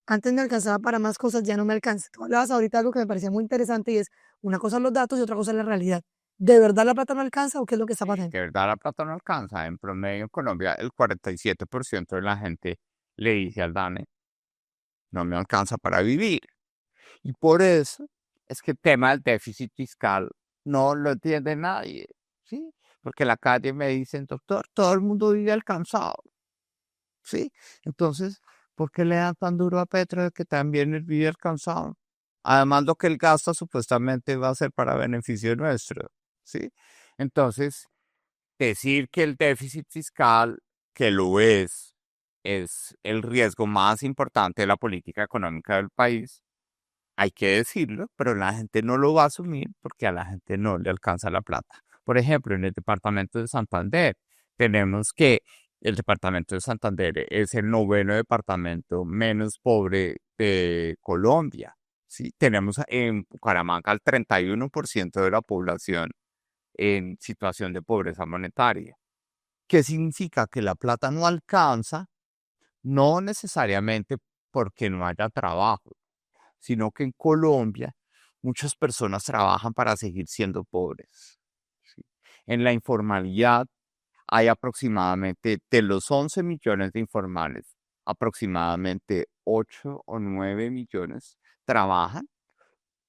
Antes me alcanzaba para más cosas, ya no me alcanza. Tú hablabas ahorita de algo que me parecía muy interesante y es, una cosa son los datos y otra cosa es la realidad. ¿De verdad la plata no alcanza o qué es lo que está Sí, pasando? de verdad la plata no alcanza. En promedio en Colombia el 47% de la gente le dice al DANE, no me alcanza para vivir. Y por eso es que el tema del déficit fiscal no lo entiende nadie, ¿sí? Porque en la calle me dicen, doctor, todo el mundo vive alcanzado, ¿sí? Entonces, ¿por qué le dan tan duro a Petro de que también él vive alcanzado? Además, lo que él gasta supuestamente va a ser para beneficio nuestro, ¿sí? Entonces, decir que el déficit fiscal, que lo es el riesgo más importante de la política económica del país, hay que decirlo, pero la gente no lo va a asumir porque a la gente no le alcanza la plata. Por ejemplo, en el departamento de Santander, tenemos que el departamento de Santander es el noveno departamento menos pobre de Colombia. ¿Sí? Tenemos en Bucaramanga el 31% de la población en situación de pobreza monetaria. ¿Qué significa? Que la plata no alcanza, no necesariamente porque no haya trabajo, sino que en Colombia muchas personas trabajan para seguir siendo pobres, ¿sí? En la informalidad hay aproximadamente, de los 11 millones de informales, aproximadamente 8 o 9 millones trabajan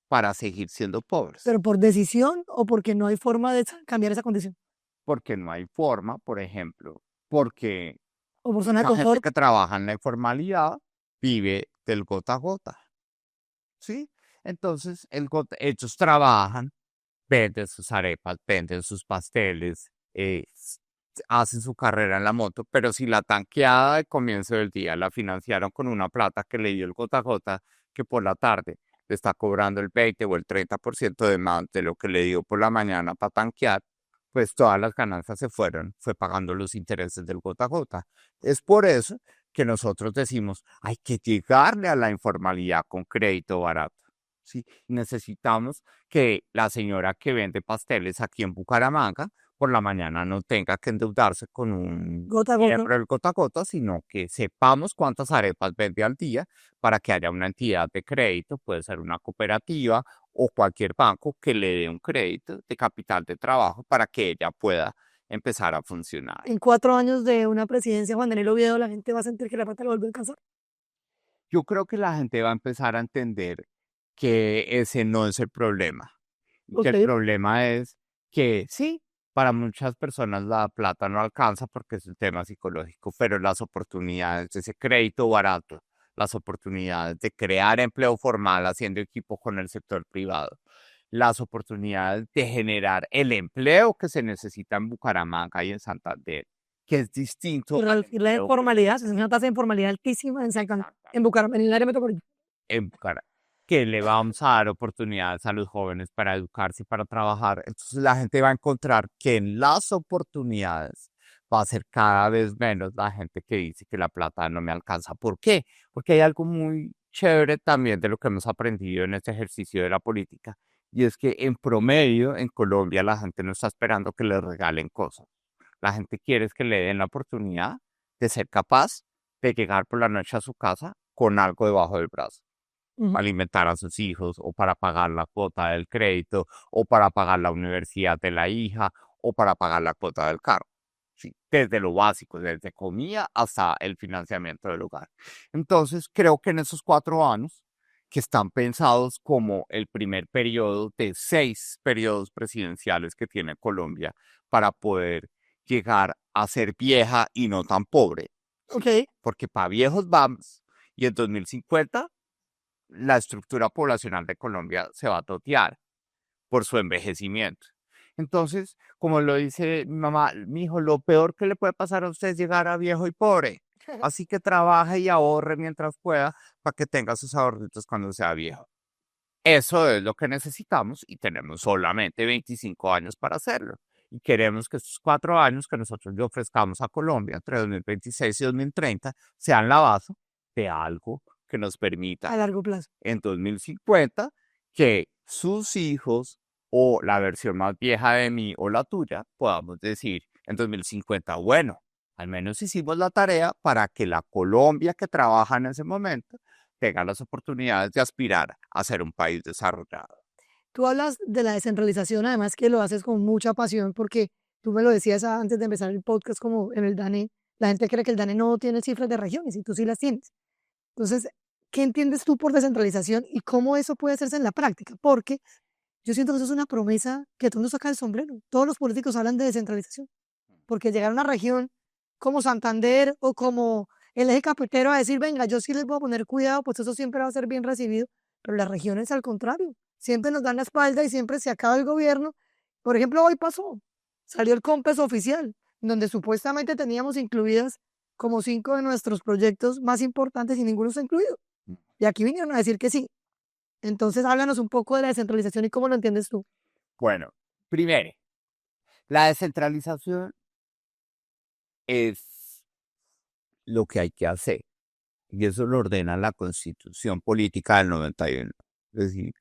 para seguir siendo pobres, ¿Pero por decisión o porque no hay forma de cambiar esa condición? porque no hay forma, por ejemplo, porque ¿O por zona de mucha gente confort? que trabaja en la informalidad vive del gota a gota, ¿sí? Entonces, ellos trabajan, venden sus arepas, venden sus pasteles, hacen su carrera en la moto, pero si la tanqueada de comienzo del día la financiaron con una plata que le dio el gota a gota, que por la tarde le está cobrando el 20 o el 30% de más de lo que le dio por la mañana para tanquear, pues todas las ganancias se fueron, fue pagando los intereses del gota a gota. Es por eso que nosotros decimos, hay que llegarle a la informalidad con crédito barato. ¿Sí? Necesitamos que la señora que vende pasteles aquí en Bucaramanga por la mañana no tenga que endeudarse con un Gota a gota. miembro del gota a gota, sino que sepamos cuántas arepas vende al día para que haya una entidad de crédito, puede ser una cooperativa o cualquier banco que le dé un crédito de capital de trabajo para que ella pueda empezar a funcionar. En 4 años de una presidencia, Juan Daniel Oviedo, la gente va a sentir que la plata lo vuelve a alcanzar. Yo creo que la gente va a empezar a entender que ese no es el problema. Y que el Ok. problema es que sí, para muchas personas la plata no alcanza porque es un tema psicológico, pero las oportunidades de ese crédito barato, las oportunidades de crear empleo formal haciendo equipo con el sector privado, las oportunidades de generar el empleo que se necesita en Bucaramanga y en Santander, que es Y distinto al reducir la empleo informalidad, es una tasa de informalidad altísima en Santander, en Bucaramanga, en el área metropolitana. en Bucaramanga, que le vamos a dar oportunidades a los jóvenes para educarse y para trabajar. Entonces la gente va a encontrar que en las oportunidades va a ser cada vez menos la gente que dice que la plata no me alcanza. ¿Por qué? Porque hay algo muy chévere también de lo que hemos aprendido en este ejercicio de la política, y es que en promedio en Colombia la gente no está esperando que le regalen cosas. La gente quiere es que le den la oportunidad de ser capaz de llegar por la noche a su casa con algo debajo del brazo, Ujú. alimentar a sus hijos o para pagar la cuota del crédito o para pagar la universidad de la hija o para pagar la cuota del carro. Sí, desde lo básico, desde comida hasta el financiamiento del hogar. Entonces, creo que en esos 4 años, que están pensados como el primer periodo de 6 periodos presidenciales que tiene Colombia para poder llegar a ser vieja y no tan pobre, Ok. porque para viejos vamos, y en 2050 la estructura poblacional de Colombia se va a totear por su envejecimiento. Entonces, como lo dice mi mamá, mi hijo, lo peor que le puede pasar a usted es llegar a viejo y pobre. Así que trabaje y ahorre mientras pueda para que tenga sus ahorritos cuando sea viejo. Eso es lo que necesitamos y tenemos solamente 25 años para hacerlo. Y queremos que estos 4 años que nosotros le ofrezcamos a Colombia entre 2026 y 2030 sean la base de algo que nos A permita largo plazo. en 2050 que sus hijos o la versión más vieja de mí o la tuya podamos decir en 2050, bueno, al menos hicimos la tarea para que la Colombia que trabaja en ese momento tenga las oportunidades de aspirar a ser un país desarrollado. Tú hablas de la descentralización, además que lo haces con mucha pasión, porque tú me lo decías antes de empezar el podcast, como en el DANE, la gente cree que el DANE no tiene cifras de regiones y tú sí las tienes. Entonces, ¿qué entiendes tú por descentralización y cómo eso puede hacerse en la práctica? Porque yo siento que eso es una promesa que tú no sacas del sombrero. Todos los políticos hablan de descentralización, porque llegar a una región como Santander o como el eje cafetero a decir, venga, yo sí les voy a poner cuidado, pues eso siempre va a ser bien recibido, pero las regiones al contrario, siempre nos dan la espalda y siempre se acaba el gobierno. Por ejemplo, hoy pasó, salió el COMPES oficial, donde supuestamente teníamos incluidas como 5 de nuestros proyectos más importantes y ninguno está incluido. Y aquí vinieron a decir que sí. Entonces, háblanos un poco de la descentralización y cómo lo entiendes tú. Bueno, primero, la descentralización es lo que hay que hacer y eso lo ordena la Constitución Política del 91. Es decir,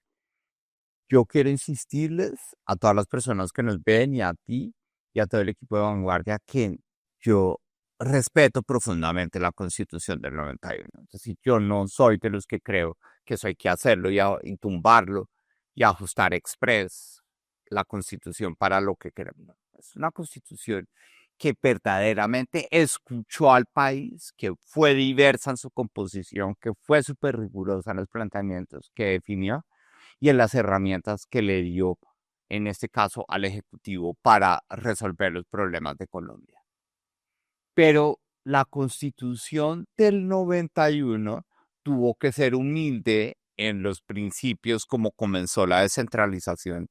yo quiero insistirles a todas las personas que nos ven y a ti y a todo el equipo de Vanguardia que yo respeto profundamente la Constitución del 91. Es decir, yo no soy de los que creo que eso hay que hacerlo y tumbarlo y ajustar express la Constitución para lo que queremos. Es una Constitución que verdaderamente escuchó al país, que fue diversa en su composición, que fue súper rigurosa en los planteamientos que definió y en las herramientas que le dio, en este caso, al Ejecutivo para resolver los problemas de Colombia. Pero la Constitución del 91 tuvo que ser humilde en los principios como comenzó la descentralización,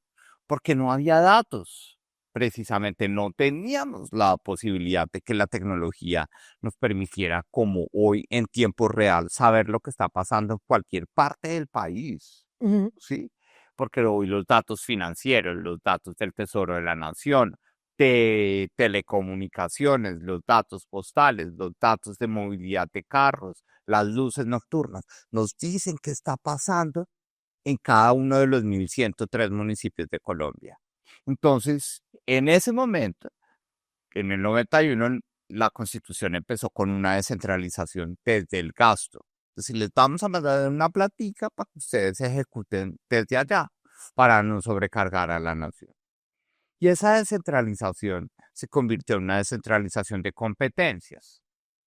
porque no había datos. Precisamente no teníamos la posibilidad de que la tecnología nos permitiera, como hoy en tiempo real, saber lo que está pasando en cualquier parte del país. Ujú. ¿Sí? Porque hoy los datos financieros, los datos del Tesoro de la Nación, de telecomunicaciones, los datos postales, los datos de movilidad de carros, las luces nocturnas, nos dicen qué está pasando en cada uno de los 1.103 municipios de Colombia. Entonces, en ese momento, en el 91, la Constitución empezó con una descentralización desde el gasto. Es decir, les vamos a mandar una platica para que ustedes ejecuten desde allá. para no sobrecargar a la nación. Y esa descentralización se convirtió en una descentralización de competencias.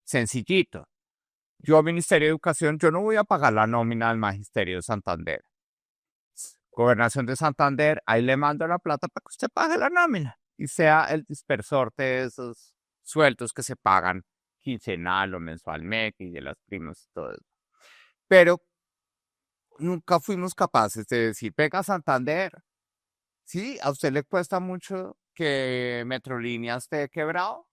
Sencillito. Yo, Ministerio de Educación, yo no voy a pagar la nómina del Magisterio de Santander. Gobernación de Santander, ahí le mando la plata para que usted pague la nómina y sea el dispersor de esos sueldos que se pagan quincenal o mensualmente y de las primas y todo eso. Pero nunca fuimos capaces de decir, venga Santander, ¿sí? ¿A usted le cuesta mucho que Metrolínea esté quebrado?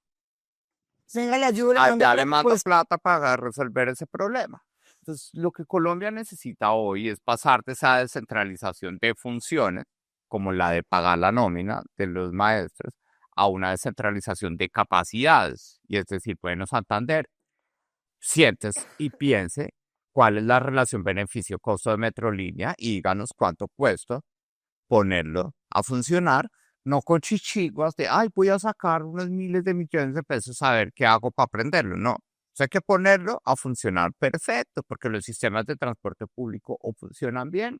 Venga, le ayudo, le Ah, mando ya le mando pues, plata para resolver ese problema. Entonces, lo que Colombia necesita hoy es pasar de esa descentralización de funciones, como la de pagar la nómina de los maestros, a una descentralización de capacidades. Y es decir, bueno, Santander, sientes y piense cuál es la relación beneficio-costo de Metrolínea y díganos cuánto cuesta ponerlo a funcionar, no con chichiguas de, ay, voy a sacar unos miles de millones de pesos a ver qué hago para aprenderlo. No, hay que ponerlo a funcionar perfecto, porque los sistemas de transporte público o funcionan bien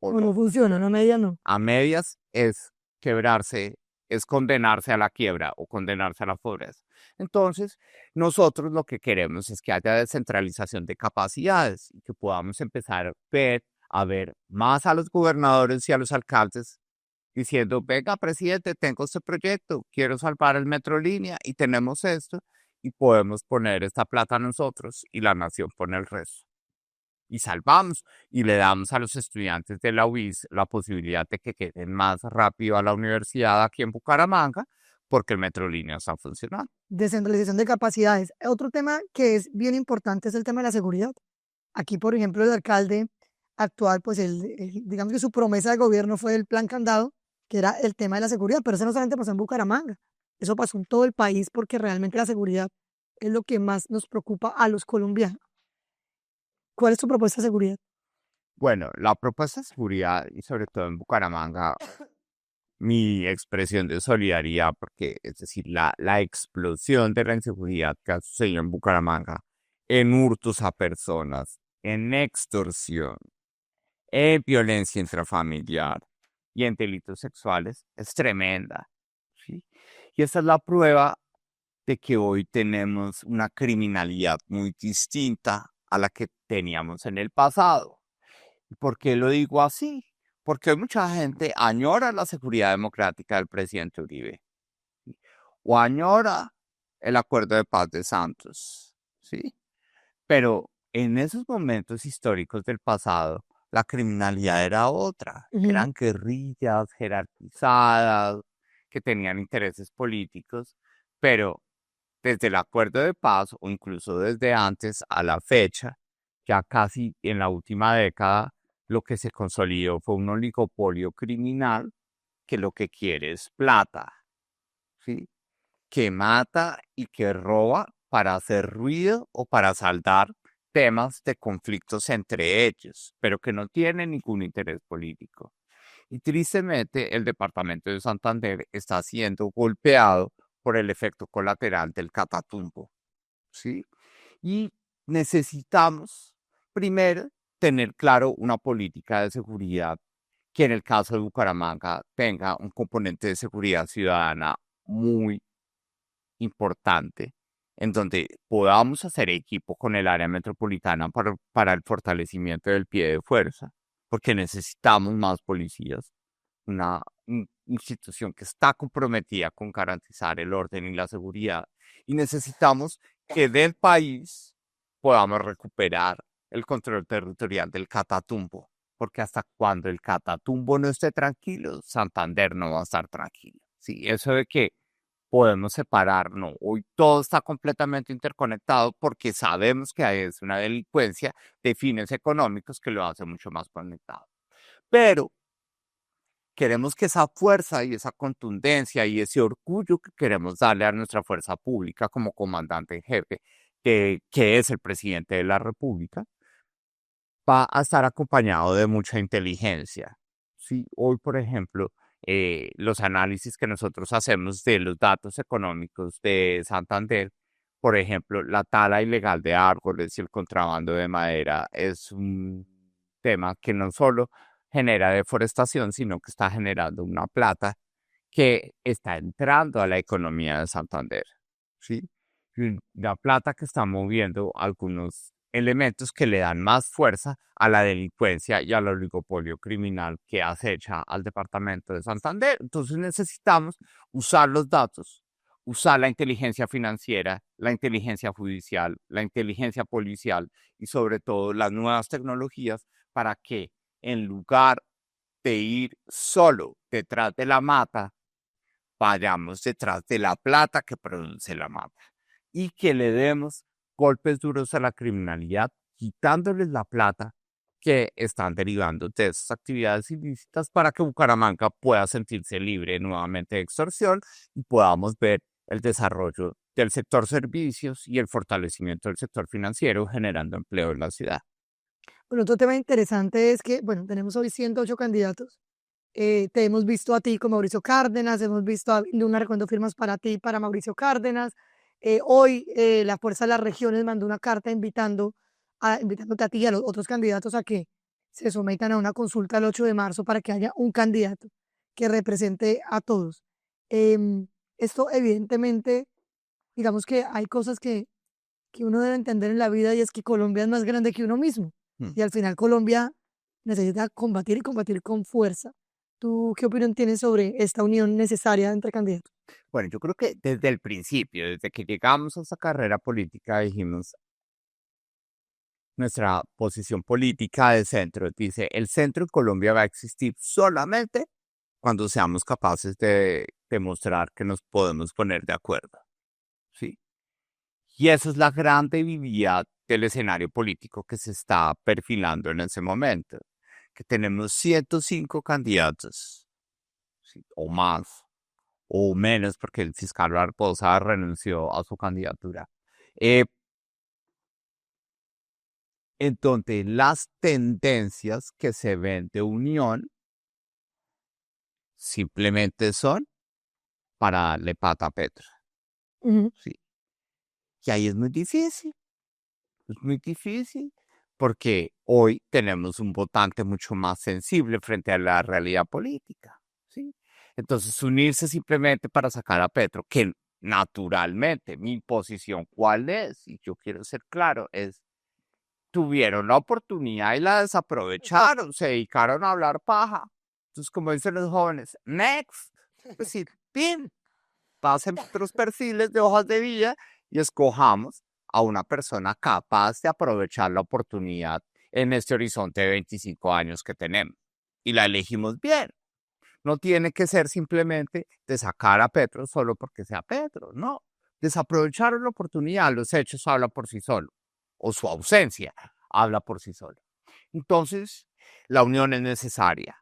o o no no. funciona, no media no. A medias es quebrarse, es condenarse a la quiebra o condenarse a la pobreza. Entonces, nosotros lo que queremos es que haya descentralización de capacidades y que podamos empezar a ver más a los gobernadores y a los alcaldes diciendo, venga, presidente, tengo este proyecto, quiero salvar el Metrolínea y tenemos esto y podemos poner esta plata nosotros y la nación pone el resto. Y salvamos y le damos a los estudiantes de la UIS la posibilidad de que queden más rápido a la universidad aquí en Bucaramanga porque el Metrolínea está funcionando. Descentralización de capacidades. Otro tema que es bien importante es el tema de la seguridad. Aquí, por ejemplo, el alcalde actual, pues digamos que su promesa de gobierno fue el plan Candado, que era el tema de la seguridad, pero eso no solamente pasó en Bucaramanga, eso pasó en todo el país porque realmente la seguridad es lo que más nos preocupa a los colombianos. ¿Cuál es tu propuesta de seguridad? Bueno, la propuesta de seguridad y sobre todo en Bucaramanga, mi expresión de solidaridad, porque es decir, la explosión de la inseguridad que ha sucedido en Bucaramanga, en hurtos a personas, en extorsión, en violencia intrafamiliar y en delitos sexuales es tremenda, ¿sí? Y esa es la prueba de que hoy tenemos una criminalidad muy distinta a la que teníamos en el pasado. ¿Por qué lo digo así? Porque mucha gente añora la seguridad democrática del presidente Uribe o añora el acuerdo de paz de Santos, ¿sí? Pero en esos momentos históricos del pasado, la criminalidad era otra. Ujú. Eran guerrillas jerarquizadas que tenían intereses políticos, pero desde el acuerdo de paz o incluso desde antes a la fecha, ya casi en la última década, lo que se consolidó fue un oligopolio criminal que lo que quiere es plata, ¿sí? Que mata y que roba para hacer ruido o para saldar temas de conflictos entre ellos, pero que no tiene ningún interés político. Y tristemente, el departamento de Santander está siendo golpeado por el efecto colateral del Catatumbo, ¿sí? Y necesitamos, primero, tener claro una política de seguridad que en el caso de Bucaramanga tenga un componente de seguridad ciudadana muy importante, en donde podamos hacer equipo con el área metropolitana para el fortalecimiento del pie de fuerza, porque necesitamos más policías, una institución que está comprometida con garantizar el orden y la seguridad, y necesitamos que del país podamos recuperar el control territorial del Catatumbo, porque hasta cuando el Catatumbo no esté tranquilo, Santander no va a estar tranquilo. Sí, eso de que podemos separarnos. Hoy todo está completamente interconectado porque sabemos que es una delincuencia de fines económicos que lo hace mucho más conectado. Pero queremos que esa fuerza y esa contundencia y ese orgullo que queremos darle a nuestra fuerza pública como comandante en jefe, que es el presidente de la República, va a estar acompañado de mucha inteligencia. Sí, hoy, por ejemplo, los análisis que nosotros hacemos de los datos económicos de Santander, por ejemplo, la tala ilegal de árboles y el contrabando de madera es un tema que no solo genera deforestación, sino que está generando una plata que está entrando a la economía de Santander, ¿sí? Y la plata que está moviendo algunos elementos que le dan más fuerza a la delincuencia y al oligopolio criminal que acecha al departamento de Santander. Entonces necesitamos usar los datos, usar la inteligencia financiera, la inteligencia judicial, la inteligencia policial y sobre todo las nuevas tecnologías para que en lugar de ir solo detrás de la mata, vayamos detrás de la plata que produce la mata y que le demos golpes duros a la criminalidad, quitándoles la plata que están derivando de esas actividades ilícitas para que Bucaramanga pueda sentirse libre nuevamente de extorsión y podamos ver el desarrollo del sector servicios y el fortalecimiento del sector financiero generando empleo en la ciudad. Bueno, otro tema interesante es que, bueno, tenemos hoy 108 candidatos. Te hemos visto a ti con Mauricio Cárdenas, hemos visto a Luna recogiendo firmas para ti, para Mauricio Cárdenas. Hoy la Fuerza de las Regiones mandó una carta invitándote a ti y a los otros candidatos a que se sometan a una consulta el 8 de marzo para que haya un candidato que represente a todos. Esto evidentemente, digamos que hay cosas que uno debe entender en la vida y es que Colombia es más grande que uno mismo. Mm. Y al final Colombia necesita combatir y combatir con fuerza. ¿Tú qué opinión tienes sobre esta unión necesaria entre candidatos? Bueno, yo creo que desde el principio, desde que llegamos a esa carrera política, dijimos, nuestra posición política de centro dice, el centro en Colombia va a existir solamente cuando seamos capaces de demostrar que nos podemos poner de acuerdo, ¿sí? Y esa es la gran debilidad del escenario político que se está perfilando en ese momento, que tenemos 105 candidatos, ¿sí? O más, o menos, porque el fiscal Barbosa renunció a su candidatura. En donde las tendencias que se ven de unión simplemente son para darle pata a Petro, Ujú. ¿sí? Y ahí es muy difícil, porque hoy tenemos un votante mucho más sensible frente a la realidad política, ¿sí? Entonces, unirse simplemente para sacar a Petro, que naturalmente mi posición, ¿cuál es? Y yo quiero ser claro, es tuvieron la oportunidad y la desaprovecharon, se dedicaron a hablar paja. Entonces, como dicen los jóvenes, next, pues sí, pin, pasen otros perfiles de hojas de vida y escojamos a una persona capaz de aprovechar la oportunidad en este horizonte de 25 años que tenemos. Y la elegimos bien. No tiene que ser simplemente de sacar a Petro solo porque sea Petro, no. Desaprovecharon la oportunidad, los hechos hablan por sí solos, o su ausencia habla por sí sola. Entonces, la unión es necesaria,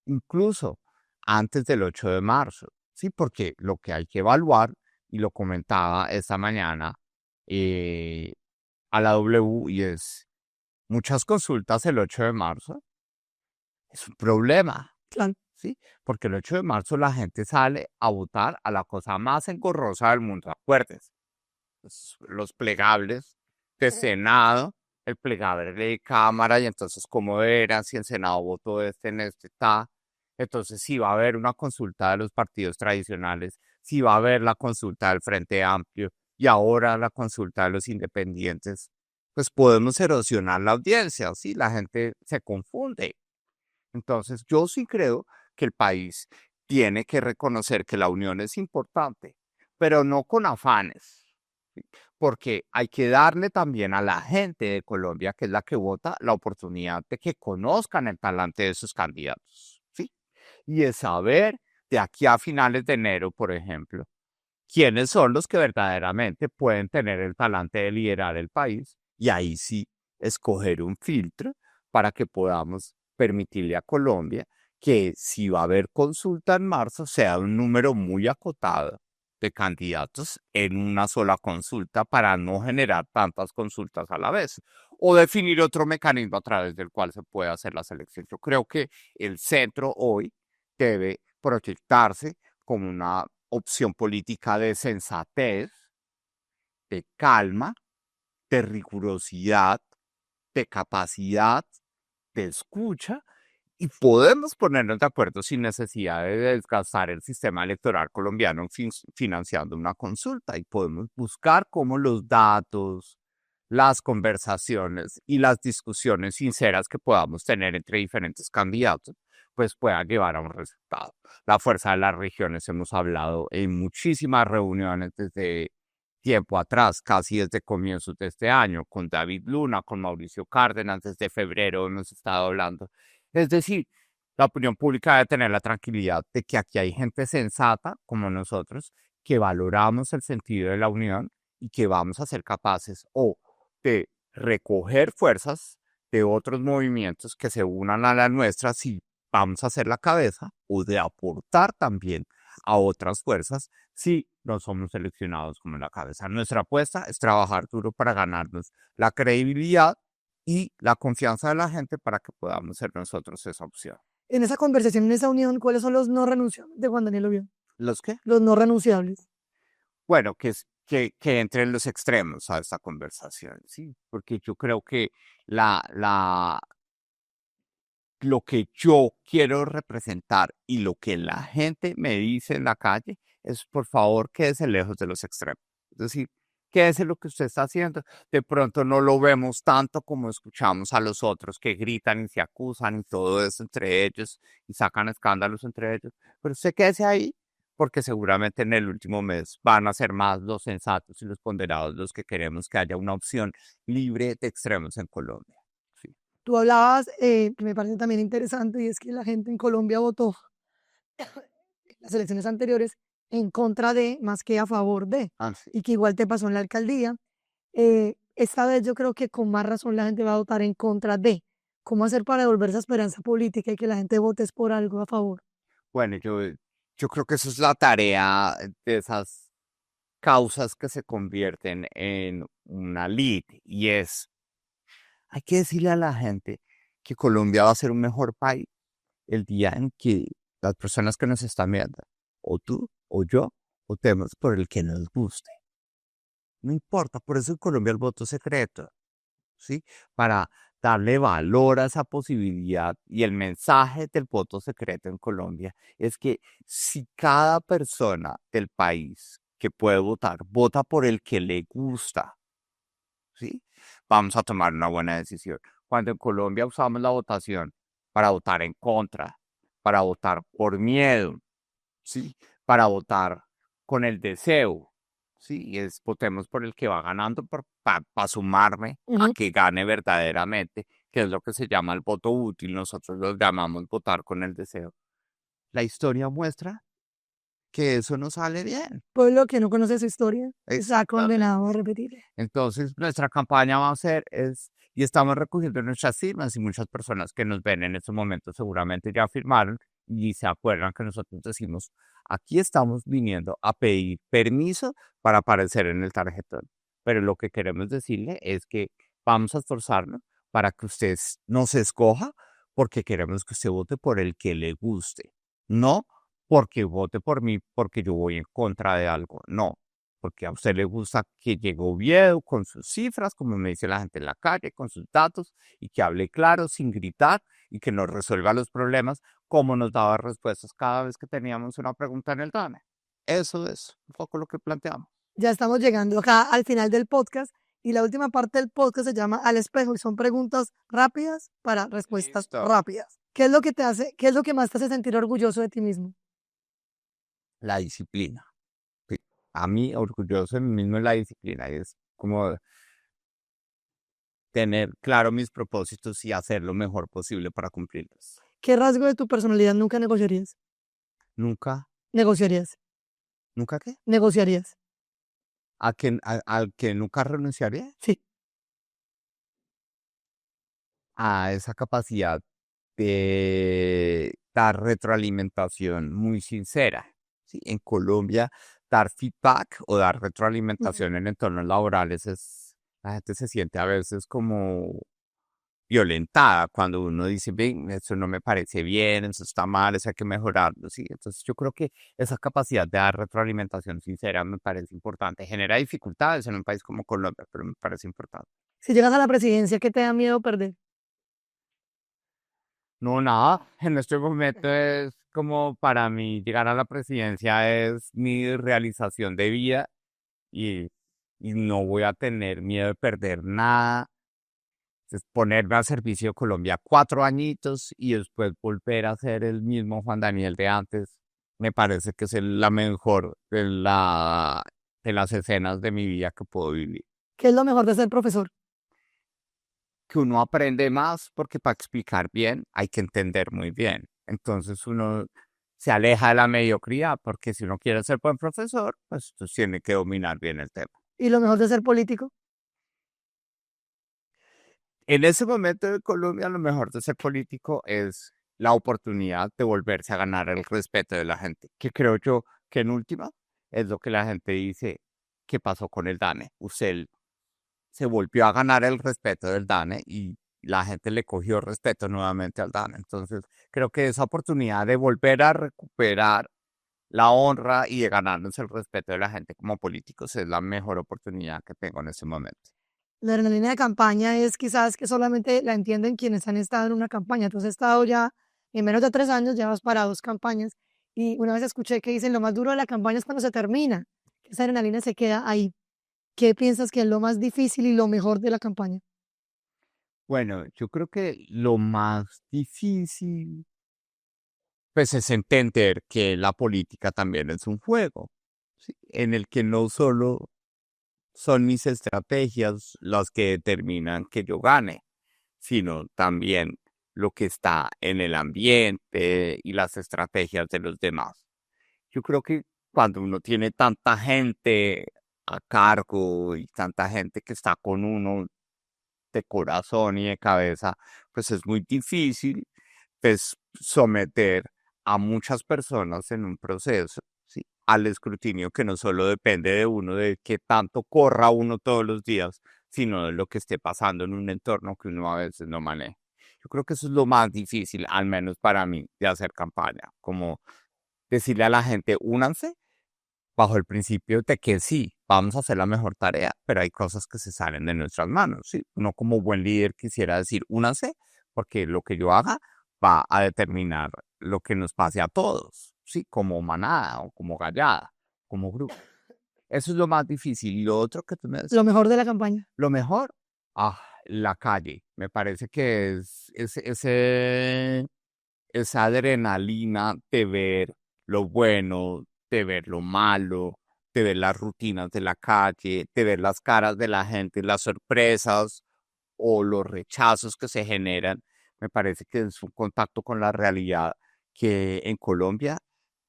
incluso antes del 8 de marzo, ¿sí? Porque lo que hay que evaluar, y lo comentaba esta mañana a la W, y es muchas consultas el 8 de marzo, es un problema. Claro. ¿Sí? Porque el 8 de marzo la gente sale a votar a la cosa más engorrosa del mundo. Acuérdense, los plegables de Senado, el plegable de Cámara, y entonces, ¿cómo verán si el Senado votó en este está? Entonces, si va a haber una consulta de los partidos tradicionales, si va a haber la consulta del Frente Amplio y ahora la consulta de los independientes, pues podemos erosionar la audiencia, ¿sí? La gente se confunde. Entonces, yo sí creo que el país tiene que reconocer que la unión es importante, pero no con afanes, ¿sí? Porque hay que darle también a la gente de Colombia, que es la que vota, la oportunidad de que conozcan el talante de sus candidatos, ¿sí? Y de saber de aquí a finales de enero, por ejemplo, quiénes son los que verdaderamente pueden tener el talante de liderar el país y ahí sí escoger un filtro para que podamos permitirle a Colombia que si va a haber consulta en marzo sea un número muy acotado de candidatos en una sola consulta para no generar tantas consultas a la vez o definir otro mecanismo a través del cual se pueda hacer la selección. Yo creo que el centro hoy debe proyectarse como una opción política de sensatez, de calma, de rigurosidad, de capacidad, de escucha Y podemos ponernos de acuerdo sin necesidad de desgastar el sistema electoral colombiano financiando una consulta. Y podemos buscar cómo los datos, las conversaciones y las discusiones sinceras que podamos tener entre diferentes candidatos, pues puedan llevar a un resultado. La fuerza de las regiones hemos hablado en muchísimas reuniones desde tiempo atrás, casi desde comienzos de este año, con David Luna, con Mauricio Cárdenas, desde febrero hemos estado hablando. Es decir, la opinión pública debe tener la tranquilidad de que aquí hay gente sensata como nosotros, que valoramos el sentido de la unión y que vamos a ser capaces o de recoger fuerzas de otros movimientos que se unan a la nuestra si vamos a ser la cabeza, o de aportar también a otras fuerzas si no somos seleccionados como la cabeza. Nuestra apuesta es trabajar duro para ganarnos la credibilidad y la confianza de la gente para que podamos ser nosotros esa opción. En esa conversación, en esa unión, ¿cuáles son los no renunciables de Juan Daniel Oviedo? ¿Los qué? Los no renunciables. Bueno, que entre en los extremos a esta conversación, ¿sí? Porque yo creo que lo que yo quiero representar y lo que la gente me dice en la calle es, por favor, quédese lejos de los extremos. Es decir, quédese lo que usted está haciendo. De pronto no lo vemos tanto como escuchamos a los otros que gritan y se acusan y todo eso entre ellos y sacan escándalos entre ellos. Pero usted quédese ahí porque seguramente en el último mes van a ser más los sensatos y los ponderados los que queremos que haya una opción libre de extremos en Colombia. Sí. Tú hablabas, que me parece también interesante, y es que la gente en Colombia votó en las elecciones anteriores en contra de más que a favor de, Sí. y que igual te pasó en la alcaldía. Esta vez yo creo que con más razón la gente va a votar en contra de. ¿Cómo hacer para devolver esa esperanza política y que la gente vote por algo a favor? Bueno, yo creo que eso es la tarea de esas causas que se convierten en una lid y es, hay que decirle a la gente que Colombia va a ser un mejor país el día en que las personas que nos están viendo, o tú o yo, votemos por el que nos guste. No importa, por eso en Colombia el voto secreto, ¿sí? Para darle valor a esa posibilidad y el mensaje del voto secreto en Colombia es que si cada persona del país que puede votar, vota por el que le gusta, ¿sí? Vamos a tomar una buena decisión. Cuando en Colombia usamos la votación para votar en contra, para votar por miedo, ¿sí? Para votar con el deseo, ¿sí? Y es votemos por el que va ganando para sumarme a que gane verdaderamente, que es lo que se llama el voto útil. Nosotros lo llamamos votar con el deseo. La historia muestra que eso no sale bien. Pueblo que no conoce su historia está condenado a repetir. Entonces, nuestra campaña va a ser, y estamos recogiendo nuestras firmas y muchas personas que nos ven en estos momentos seguramente ya firmaron y se acuerdan que nosotros decimos, aquí estamos viniendo a pedir permiso para aparecer en el tarjetón. Pero lo que queremos decirle es que vamos a esforzarnos para que usted nos escoja porque queremos que usted vote por el que le guste, no porque vote por mí porque yo voy en contra de algo, no porque a usted le gusta que llegue Oviedo con sus cifras, como me dice la gente en la calle, con sus datos, y que hable claro, sin gritar, y que nos resuelva los problemas, como nos daba respuestas cada vez que teníamos una pregunta en el DANE. Eso es un poco lo que planteamos. Ya estamos llegando acá al final del podcast, y la última parte del podcast se llama Al espejo, y son preguntas rápidas para respuestas rápidas. ¿Qué es lo que te hace, qué es lo que más te hace sentir orgulloso de ti mismo? La disciplina. A mí, orgulloso de mí mismo es la disciplina, y es como tener claro mis propósitos y hacer lo mejor posible para cumplirlos. ¿Qué rasgo de tu personalidad nunca negociarías? Nunca, Negociarías. ¿nunca qué? Negociarías. Al que nunca renunciaría Sí. a esa capacidad de dar retroalimentación muy sincera. ¿Sí? En Colombia, dar feedback o dar retroalimentación en entornos laborales la gente se siente a veces como violentada cuando uno dice, ven, eso no me parece bien, eso está mal, eso hay que mejorarlo, ¿sí? Entonces yo creo que esa capacidad de dar retroalimentación sincera me parece importante. Genera dificultades en un país como Colombia, pero me parece importante. Si llegas a la presidencia, ¿qué te da miedo perder? No, nada. En este momento es como para mí llegar a la presidencia es mi realización de vida y, y no voy a tener miedo de perder nada. Es ponerme al servicio de Colombia 4 añitos y después volver a ser el mismo Juan Daniel de antes. Me parece que es la mejor de las escenas de mi vida que puedo vivir. ¿Qué es lo mejor de ser profesor? Que uno aprende más porque para explicar bien hay que entender muy bien. Entonces uno se aleja de la mediocridad porque si uno quiere ser buen profesor, pues tiene que dominar bien el tema. ¿Y lo mejor de ser político? En ese momento de Colombia, lo mejor de ser político es la oportunidad de volverse a ganar el respeto de la gente, que creo yo que en última es lo que la gente dice que pasó con el DANE. Usted se volvió a ganar el respeto del DANE y la gente le cogió respeto nuevamente al DANE. Entonces, creo que esa oportunidad de volver a recuperar la honra y de ganarnos el respeto de la gente como políticos es la mejor oportunidad que tengo en este momento. La adrenalina de campaña es quizás que solamente la entienden quienes han estado en una campaña. Tú has estado ya en menos de 3 años, ya vas para 2 campañas. Y una vez escuché que dicen lo más duro de la campaña es cuando se termina, que esa adrenalina se queda ahí. ¿Qué piensas que es lo más difícil y lo mejor de la campaña? Bueno, yo creo que lo más difícil, pues, es entender que la política también es un juego, ¿sí? En el que no solo son mis estrategias las que determinan que yo gane, sino también lo que está en el ambiente y las estrategias de los demás. Yo creo que cuando uno tiene tanta gente a cargo y tanta gente que está con uno de corazón y de cabeza, pues es muy difícil, pues, someter a muchas personas en un proceso, ¿sí? Al escrutinio que no solo depende de uno, de qué tanto corra uno todos los días, sino de lo que esté pasando en un entorno que uno a veces no maneja. Yo creo que eso es lo más difícil, al menos para mí, de hacer campaña, como decirle a la gente, únanse bajo el principio de que sí, vamos a hacer la mejor tarea, pero hay cosas que se salen de nuestras manos, ¿sí? Uno como buen líder quisiera decir, únanse, porque lo que yo haga va a determinar lo que nos pase a todos, ¿sí? Como manada o como gallada, como grupo. Eso es lo más difícil. Y lo otro que tú me decías, Lo mejor de la campaña. lo mejor, la calle. Me parece que esa adrenalina de ver lo bueno, de ver lo malo, de ver las rutinas de la calle, de ver las caras de la gente, las sorpresas o los rechazos que se generan, me parece que es un contacto con la realidad que en Colombia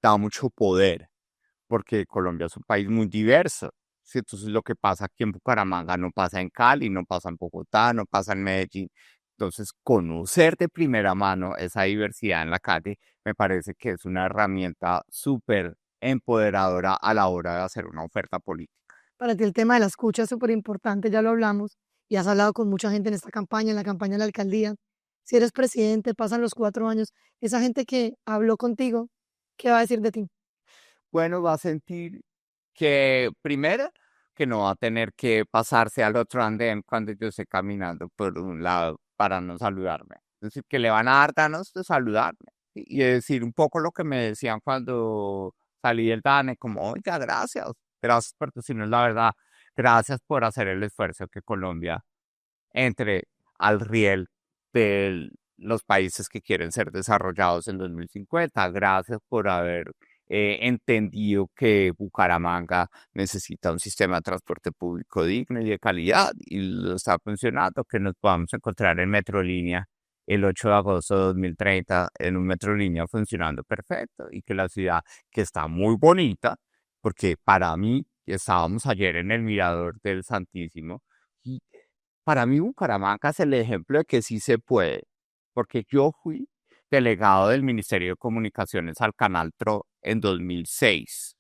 da mucho poder, porque Colombia es un país muy diverso. ¿Sí? Entonces lo que pasa aquí en Bucaramanga no pasa en Cali, no pasa en Bogotá, no pasa en Medellín. Entonces, conocer de primera mano esa diversidad en la calle me parece que es una herramienta súper empoderadora a la hora de hacer una oferta política. Para ti el tema de la escucha es súper importante, ya lo hablamos, y has hablado con mucha gente en esta campaña, en la campaña de la alcaldía. Si eres presidente, pasan los 4 años, esa gente que habló contigo, ¿qué va a decir de ti? Bueno, va a sentir que primero, que no va a tener que pasarse al otro andén cuando yo esté caminando por un lado para no saludarme. Es decir, que le van a dar ganas de saludarme y de decir un poco lo que me decían cuando salí del DANE, como, oiga, gracias por decirnos la verdad, gracias por hacer el esfuerzo que Colombia entre al riel de los países que quieren ser desarrollados en 2050. Gracias por haber entendido que Bucaramanga necesita un sistema de transporte público digno y de calidad y lo está funcionando, que nos podamos encontrar en Metrolínea el 8 de agosto de 2030 en un Metrolínea funcionando perfecto y que la ciudad, que está muy bonita, porque para mí, estábamos ayer en el Mirador del Santísimo, y para mí Bucaramanga es el ejemplo de que sí se puede, porque yo fui delegado del Ministerio de Comunicaciones al Canal TRO en 2006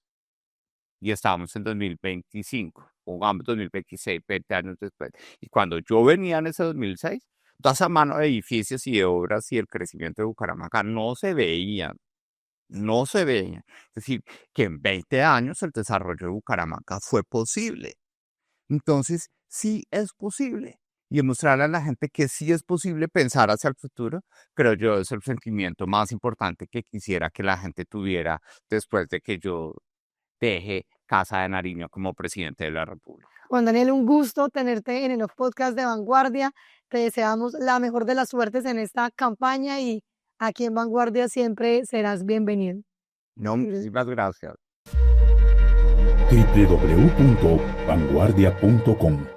y estábamos en 2025, pongamos 2026, 20 años después. Y cuando yo venía en ese 2006, toda esa mano de edificios y de obras y el crecimiento de Bucaramanga no se veían, no se veían. Es decir, que en 20 años el desarrollo de Bucaramanga fue posible. Entonces, sí es posible. y demostrarle a la gente que sí es posible pensar hacia el futuro, creo yo es el sentimiento más importante que quisiera que la gente tuviera después de que yo deje Casa de Nariño como presidente de la República. Juan Daniel, un gusto tenerte en el podcast de Vanguardia. Te deseamos la mejor de las suertes en esta campaña y aquí en Vanguardia siempre serás bienvenido. No, muchísimas gracias. www.vanguardia.com